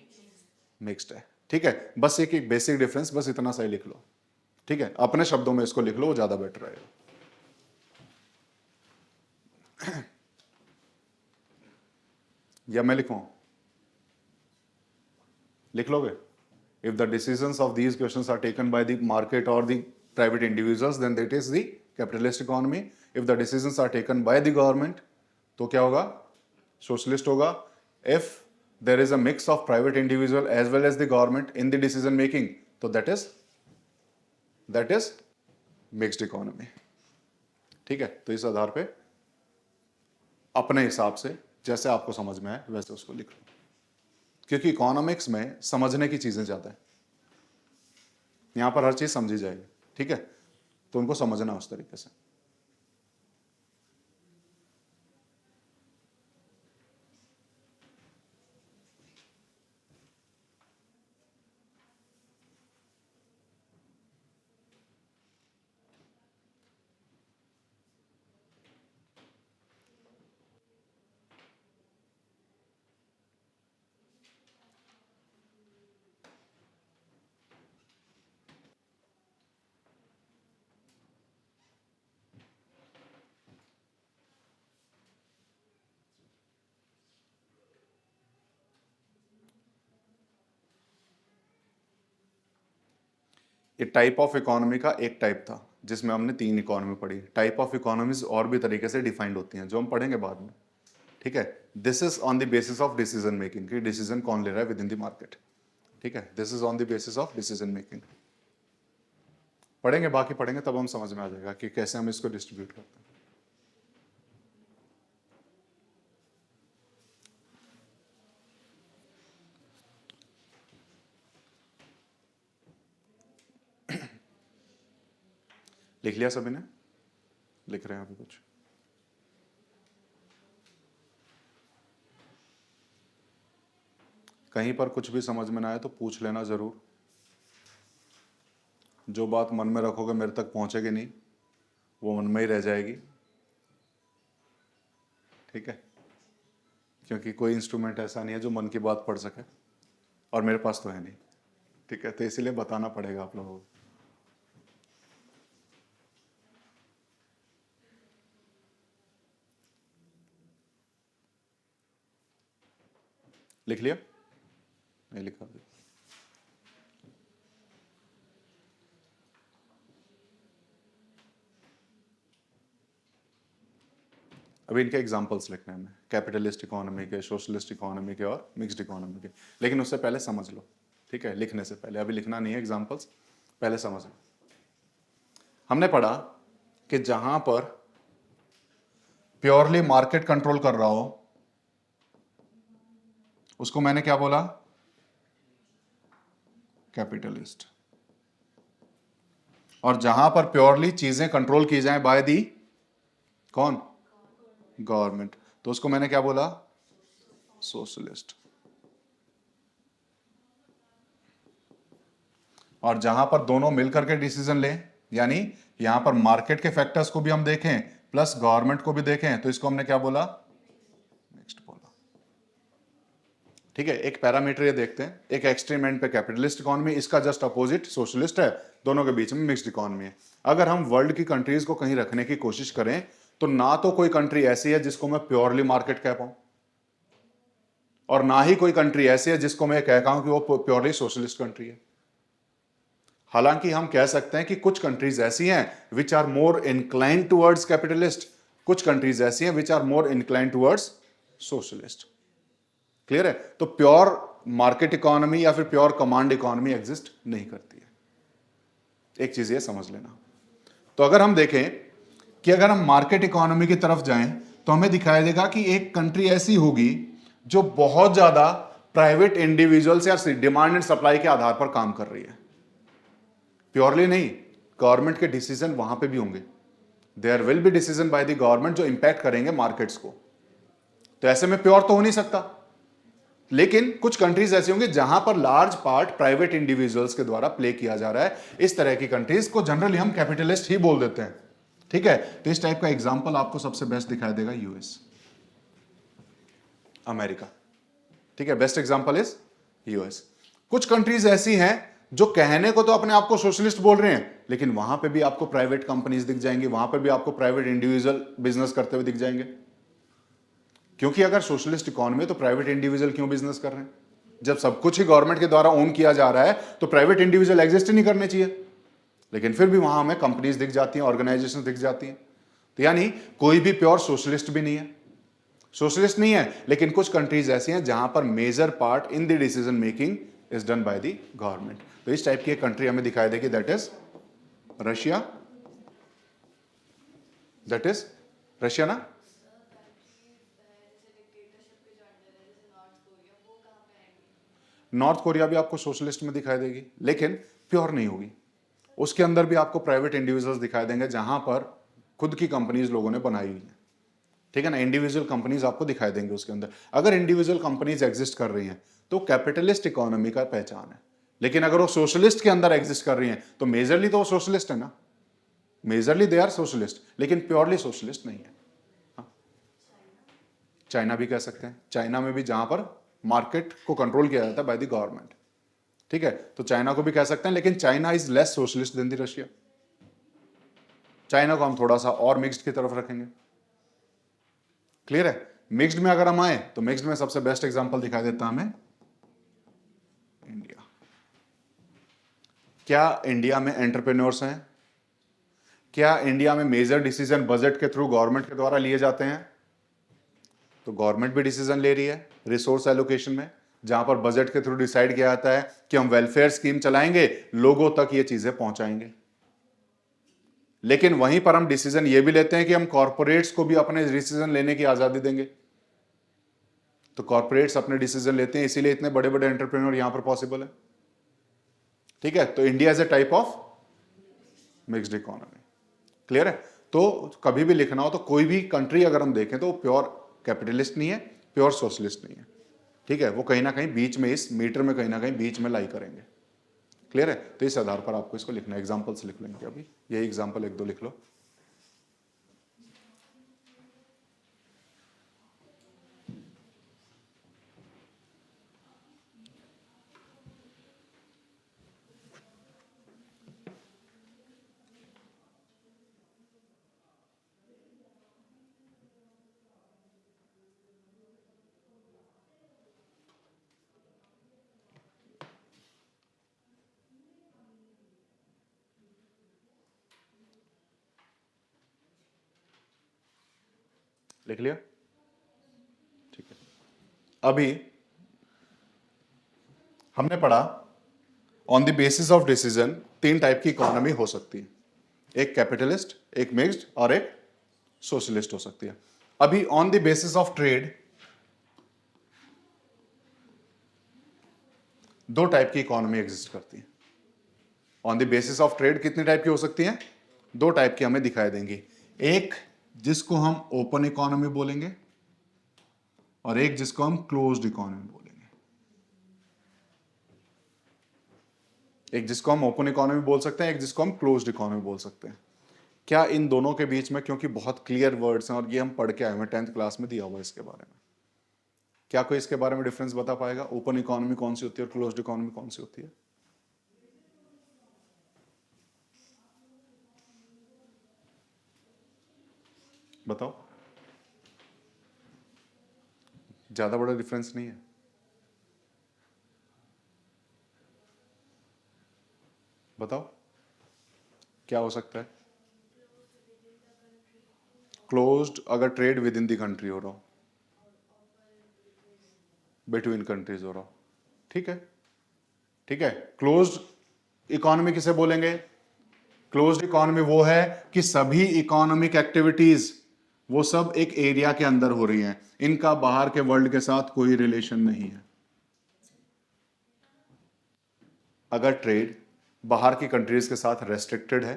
मिक्स्ड है। ठीक है, बस एक बेसिक डिफरेंस, बस इतना सा ही लिख लो। ठीक है, अपने शब्दों में इसको लिख लो, वो ज्यादा बेटर रहेगा। या मैं लिखूं? लिख लोगे? If the decisions of these questions are taken by the market or the private individuals, then that is the capitalist economy. If the decisions are taken by the government, तो क्या होगा? Socialist होगा. If there is a mix of private individual as well as the government in the decision making, तो that is mixed economy. ठीक है, तो इस आधार पे अपने हिसाब से जैसे आपको समझ में आए वैसे उसको लिख लो, क्योंकि इकोनॉमिक्स में समझने की चीजें ज्यादा है, यहां पर हर चीज समझी जाएगी। ठीक है, तो उनको समझना उस तरीके से। ये टाइप ऑफ इकोनॉमी का एक टाइप था जिसमें हमने 3 इकोनॉमी पढ़ी। टाइप ऑफ इकोनॉमीज और भी तरीके से डिफाइंड होती हैं जो हम पढ़ेंगे बाद में। ठीक है, this is on the basis of decision making, कि डिसीजन कौन ले रहा है विद इन द मार्केट। ठीक है, this is on the basis of decision making. पढ़ेंगे, बाकी पढ़ेंगे तब हम समझ में आ जाएगा कि कैसे हम इसको डिस्ट्रीब्यूट करते हैं। लिख लिया सभी ने? लिख रहे हैं अभी कुछ? कहीं पर कुछ भी समझ में ना आए तो पूछ लेना जरूर। जो बात मन में रखोगे मेरे तक पहुंचेगी नहीं, वो मन में ही रह जाएगी। ठीक है, क्योंकि कोई इंस्ट्रूमेंट ऐसा नहीं है जो मन की बात पढ़ सके, और मेरे पास तो है नहीं। ठीक है, तो इसीलिए बताना पड़ेगा आप लोगों को। लिख लिया? नहीं लिखा? अभी इनके एग्जांपल्स लिखने हैं हमें, कैपिटलिस्ट इकोनॉमी के, सोशलिस्ट इकोनॉमी के और मिक्स्ड इकोनॉमी के। लेकिन उससे पहले समझ लो। ठीक है, लिखने से पहले, अभी लिखना नहीं है एग्जांपल्स, पहले समझ लो। हमने पढ़ा कि जहां पर प्योरली मार्केट कंट्रोल कर रहा हो उसको मैंने क्या बोला? कैपिटलिस्ट। और जहां पर प्योरली चीजें कंट्रोल की जाएं बाय दी कौन? गवर्नमेंट, तो उसको मैंने क्या बोला? सोशलिस्ट। और जहां पर दोनों मिलकर के डिसीजन लें, यानी यहां पर मार्केट के फैक्टर्स को भी हम देखें प्लस गवर्नमेंट को भी देखें, तो इसको हमने क्या बोला? मिक्स्ड बोला। ठीक है, एक पैरामीटर ये देखते हैं, एक एक्सट्रीम एंड पे कैपिटलिस्ट इकोनॉमी, इसका जस्ट अपोजिट सोशलिस्ट है, दोनों के बीच में मिक्स्ड इकोनॉमी है। अगर हम वर्ल्ड की कंट्रीज को कहीं रखने की कोशिश करें तो ना तो कोई कंट्री ऐसी है जिसको मैं प्योरली मार्केट कह पाऊं, और ना ही कोई कंट्री ऐसी है जिसको मैं कह पाऊं कि वो प्योरली सोशलिस्ट कंट्री है। हालांकि हम कह सकते हैं कि कुछ कंट्रीज ऐसी हैं which are more inclined towards capitalist, कुछ कंट्रीज ऐसी हैं which are more inclined towards socialist. Clear है? तो प्योर मार्केट इकोनॉमी या फिर प्योर कमांड इकोनॉमी एग्जिस्ट नहीं करती है, एक चीज ये समझ लेना। तो अगर हम देखें कि अगर हम मार्केट इकोनॉमी की तरफ जाएं तो हमें दिखाई देगा कि एक कंट्री ऐसी होगी जो बहुत ज्यादा प्राइवेट इंडिविजुअल्स या डिमांड एंड सप्लाई के आधार पर काम कर रही है। प्योरली नहीं, गवर्नमेंट के डिसीजन वहां पे भी होंगे, there will be decision by the government जो इंपैक्ट करेंगे मार्केट्स को। तो ऐसे में प्योर तो हो नहीं सकता, लेकिन कुछ कंट्रीज ऐसी होंगी जहां पर लार्ज पार्ट प्राइवेट इंडिविजुअल्स के द्वारा प्ले किया जा रहा है। इस तरह की कंट्रीज को जनरली हम कैपिटलिस्ट ही बोल देते हैं। ठीक है, तो इस टाइप का एग्जांपल आपको सबसे बेस्ट दिखाई देगा यूएस, अमेरिका। ठीक है, बेस्ट एग्जांपल इज यूएस। कुछ कंट्रीज ऐसी हैं जो कहने को तो अपने आप को सोशलिस्ट बोल रहे हैं, लेकिन वहां पे भी आपको प्राइवेट कंपनीज दिख जाएंगी, वहां पे भी आपको प्राइवेट इंडिविजुअल बिजनेस करते हुए दिख जाएंगे। क्योंकि अगर सोशलिस्ट इकोनॉमी तो प्राइवेट इंडिविजुअल क्यों बिजनेस कर रहे हैं? जब सब कुछ ही गवर्नमेंट के द्वारा ओन किया जा रहा है तो प्राइवेट इंडिविजुअल एग्जिस्ट ही नहीं करने चाहिए, लेकिन फिर भी वहां हमें कंपनीज दिख जाती हैं, ऑर्गेनाइजेशन दिख जाती हैं। तो यानी कोई भी प्योर सोशलिस्ट भी नहीं है, सोशलिस्ट नहीं है, लेकिन कुछ कंट्रीज ऐसी हैं जहां पर major part in the decision making is done by the government. तो इस टाइप की एक कंट्री हमें दिखाई देगी, that is Russia that is Russia ना। नॉर्थ कोरिया भी आपको सोशलिस्ट में दिखाई देगी, लेकिन प्योर नहीं होगी। उसके अंदर भी आपको प्राइवेट इंडिविजुअल्स दिखाई देंगे जहां पर खुद की कंपनीज लोगों ने बनाई हुई है, ठीक है ना। इंडिविजुअल कंपनीज आपको दिखाई देंगे उसके अंदर। अगर इंडिविजुअल कंपनीज एग्जिस्ट कर रही हैं तो कैपिटलिस्ट इकोनॉमी का पहचान है। लेकिन अगर वो सोशलिस्ट के अंदर एग्जिस्ट कर रही हैं तो मेजरली तो वो सोशलिस्ट है ना, मेजरली दे आर सोशलिस्ट, लेकिन प्योरली सोशलिस्ट नहीं है। चाइना भी कह सकते हैं, चाइना में भी जहां पर मार्केट को कंट्रोल किया जाता है बाय द गवर्नमेंट, ठीक है, तो चाइना को भी कह सकते हैं, लेकिन China is less socialist than the Russia. China को हम थोड़ा सा और मिक्स्ड की तरफ रखेंगे। क्लियर है। मिक्स्ड में अगर हम आए तो मिक्स्ड में सबसे बेस्ट एग्जांपल दिखाई देता है हमें इंडिया। क्या इंडिया में एंटरप्रेन्योर्स हैं? क्या इंडिया में मेजर डिसीजन बजट के थ्रू गवर्नमेंट के द्वारा लिए जाते हैं? तो गवर्नमेंट भी डिसीजन ले रही है रिसोर्स एलोकेशन में, जहां पर बजट के थ्रू डिसाइड किया जाता है कि हम वेलफेयर स्कीम चलाएंगे, लोगों तक ये चीजें पहुंचाएंगे। लेकिन वहीं पर हम डिसीजन ये भी लेते हैं कि हम कॉर्पोरेट्स को भी अपने डिसीजन लेने की आजादी देंगे। तो कॉर्पोरेट्स अपने डिसीजन लेते हैं, इसीलिए इतने बड़े बड़े एंटरप्रेन्योर यहां पर पॉसिबल है, ठीक है। तो India is a type of mixed economy. Clear है। तो कभी भी लिखना हो तो कोई भी कंट्री अगर हम देखें तो वो प्योर कैपिटलिस्ट नहीं है, प्योर सोशलिस्ट नहीं है, ठीक है। वो कहीं ना कहीं बीच में, इस मीटर में कहीं ना कहीं बीच में लाई करेंगे। क्लियर है। तो इस आधार पर आपको इसको लिखना है, एग्जाम्पल्स लिख लेंगे अभी, यही एग्जाम्पल एक दो लिख लो। लिख लिया, ठीक है। अभी हमने पढ़ा on the basis of decision तीन टाइप की इकोनॉमी हो सकती है, एक कैपिटलिस्ट, एक मिक्स्ड और एक सोशलिस्ट हो सकती है। अभी on the basis of trade दो टाइप की इकोनॉमी एग्जिस्ट करती है। On the basis of trade कितनी टाइप की हो सकती हैं? दो टाइप की हमें दिखाई देंगी, एक जिसको हम ओपन इकोनॉमी बोलेंगे और एक जिसको हम क्लोज्ड इकोनॉमी बोलेंगे। एक जिसको हम ओपन इकोनॉमी बोल सकते हैं, एक जिसको हम क्लोज्ड इकोनॉमी बोल सकते हैं। क्या इन दोनों के बीच में, क्योंकि बहुत क्लियर वर्ड्स हैं और ये हम पढ़ के आए हैं, 10th क्लास में दिया हुआ है इसके बारे में, क्या कोई इसके बारे में डिफरेंस बता पाएगा? ओपन इकोनॉमी कौन सी होती है और क्लोज्ड इकोनॉमी कौन सी होती है? बताओ। ज्यादा बड़ा डिफरेंस नहीं है। बताओ क्या हो सकता है? क्लोज्ड अगर trade with in the country हो रहा हो, बिटवीन कंट्रीज हो रहा हो, ठीक है, ठीक है। क्लोज्ड इकोनॉमी किसे बोलेंगे? क्लोज्ड इकोनॉमी वो है कि सभी इकोनॉमिक एक्टिविटीज वो सब एक एरिया के अंदर हो रही हैं, इनका बाहर के वर्ल्ड के साथ कोई रिलेशन नहीं है। अगर ट्रेड बाहर की कंट्रीज के साथ रेस्ट्रिक्टेड है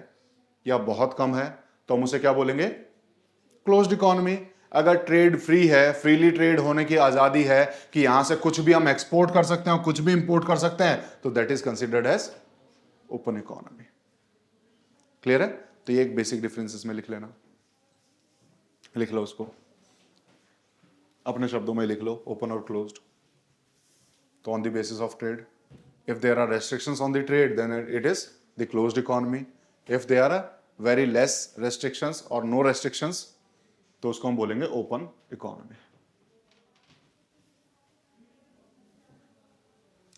या बहुत कम है तो हम उसे क्या बोलेंगे? Closed economy. अगर ट्रेड फ्री है, फ्रीली ट्रेड होने की आजादी है कि यहां से कुछ भी हम एक्सपोर्ट कर सकते हैं, कुछ भी इंपोर्ट कर सकते हैं, तो that is considered as open economy. Clear है। तो ये एक बेसिक डिफरेंस इसमें लिख लेना, लिख लो उसको अपने शब्दों में लिख लो, ओपन और क्लोज्ड। तो on the basis of trade, if there are restrictions on the trade then it is the closed economy. if there are very less restrictions or no restrictions तो उसको हम बोलेंगे open economy.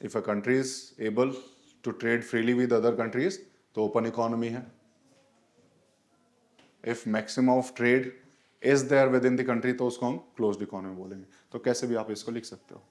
if a country is able to trade freely with other countries तो open economy है। if maximum of trade is there within the country तो उसको हम closed economy बोलेंगे। तो कैसे भी आप इसको लिख सकते हो।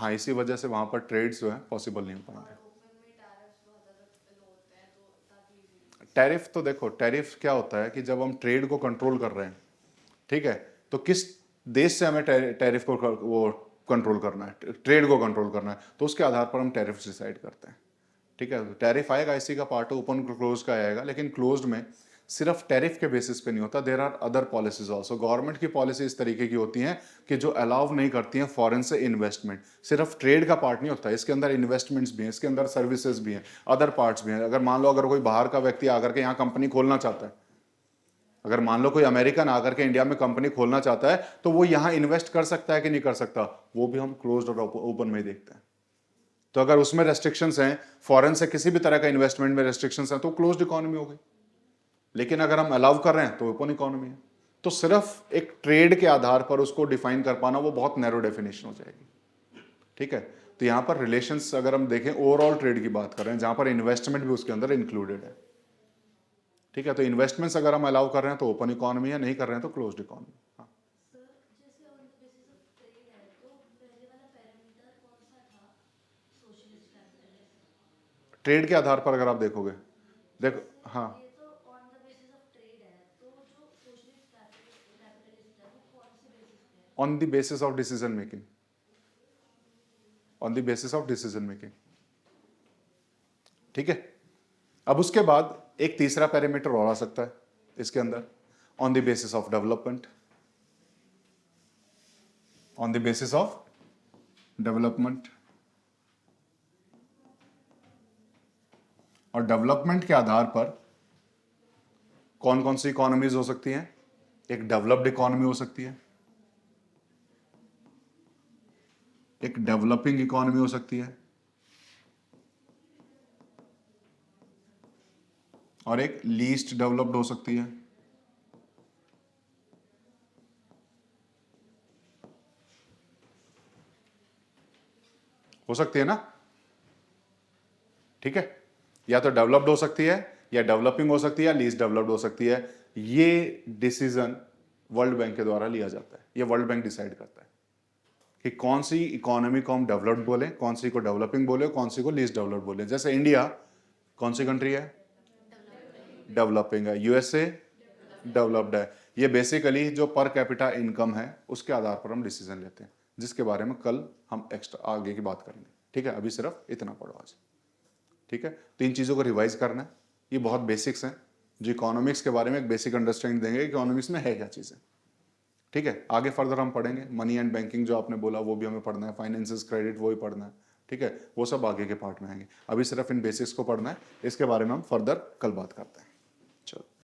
हाँ, इसी वजह से वहाँ पर ट्रेड्स जो है पॉसिबल नहीं हो पाएंगे। ओपन में टैरिफ्स बहुत ज़्यादा लो होते हैं तो काफ़ी इजी। टैरिफ तो देखो, टैरिफ क्या होता है कि जब हम ट्रेड को कंट्रोल कर रहे हैं, ठीक है, तो किस देश से हमें टैरिफ को वो कंट्रोल करना है, ट्रेड को कंट्रोल करना है, तो उसके आधार पर हम टैरिफ डिसाइड करते हैं। ठीक है, टैरिफ आएगा, इसी का पार्ट ओपन क्लोज का आएगा, लेकिन क्लोज्ड में सिर्फ टैरिफ के बेसिस पे नहीं होता, there are other policies also. Government की पॉलिसी इस तरीके की होती हैं कि जो अलाउ नहीं करती हैं फॉरेन से इन्वेस्टमेंट। सिर्फ ट्रेड का पार्ट नहीं होता, इसके अंदर इन्वेस्टमेंट्स भी हैं, इसके अंदर सर्विसेज भी हैं, अदर पार्ट्स भी हैं। अगर मान लो अगर कोई बाहर का व्यक्ति आकर के यहाँ कंपनी खोलना चाहता है, अगर मान लो कोई अमेरिकन आकर के इंडिया में कंपनी खोलना चाहता है, तो वो यहाँ इन्वेस्ट कर सकता है कि नहीं कर सकता, वो भी हम क्लोज्ड और ओपन में ही देखते हैं। तो अगर उसमें रेस्ट्रिक्शंस हैं, फॉरेन से किसी भी तरह का इन्वेस्टमेंट में रेस्ट्रिक्शंस हैं, तो क्लोज्ड इकोनॉमी हो गई। लेकिन अगर हम अलाउ कर रहे हैं तो ओपन इकोनॉमी है। तो सिर्फ एक ट्रेड के आधार पर उसको डिफाइन कर पाना वो बहुत नैरो डेफिनेशन हो जाएगी। ठीक है, तो यहां पर रिलेशंस अगर हम देखें, ओवरऑल ट्रेड की बात कर रहे हैं, जहां पर इन्वेस्टमेंट भी उसके अंदर इंक्लूडेड है। ठीक है, तो इन्वेस्टमेंट्स अगर हम अलाउ कर रहे हैं तो ओपन इकोनॉमी है, नहीं कर रहे हैं तो क्लोज्ड इकोनॉमी। हाँ, सर जैसे on the basis of trade है तो पहले वाला पैरामीटर कौन सा था सोशलिस्ट कैपिटलिज्म? ट्रेड के आधार पर अगर आप देखोगे, देखो, हाँ, ये तो on the basis of trade है, तो जो सोशलिस्ट कैपिटलिस्ट है वो कौन से बेसिस पे है? On the basis of decision making, on the basis of decision making. ठीक है, अब उसके बाद एक तीसरा पैरामीटर और आ सकता है इसके अंदर, on the basis of development, on the basis of development. और डेवलपमेंट के आधार पर कौन कौन सी इकोनॉमीज हो सकती हैं? एक डेवलप्ड इकोनॉमी हो सकती है, एक डेवलपिंग इकोनॉमी हो सकती है, और एक लीस्ट डेवलप्ड हो सकती है। हो सकती है ना? ठीक है, या तो डेवलप्ड हो सकती है, या डेवलपिंग हो सकती है, या लीस्ट डेवलप्ड हो सकती है। ये डिसीजन वर्ल्ड बैंक के द्वारा लिया जाता है, ये वर्ल्ड बैंक डिसाइड करता है कि कौन सी इकोनॉमी को हम डेवलप्ड बोले, कौन सी को डेवलपिंग बोले, कौन सी को लीस्ट डेवलप्ड बोले। जैसे इंडिया कौन सी कंट्री है? डेवलपिंग है। यूएसए डेवलप्ड है। ये बेसिकली जो पर कैपिटा इनकम है उसके आधार पर हम डिसीजन लेते हैं, जिसके बारे में कल हम एक्स्ट्रा आगे की बात करेंगे। ठीक है, अभी सिर्फ इतना पढ़ो आज। ठीक है, तो इन चीज़ों को रिवाइज करना है, ये बहुत बेसिक्स हैं जो इकोनॉमिक्स के बारे में एक बेसिक अंडरस्टैंडिंग देंगे इकोनॉमिक्स में है क्या चीज़ें। ठीक है, आगे फर्दर हम पढ़ेंगे, मनी एंड बैंकिंग जो आपने बोला वो भी हमें पढ़ना है, फाइनेंसेस क्रेडिट वो भी पढ़ना है। ठीक है, वो सब आगे के पार्ट में आएंगे, अभी सिर्फ इन बेसिक्स को पढ़ना है, इसके बारे में हम फर्दर कल बात करते हैं। चलो।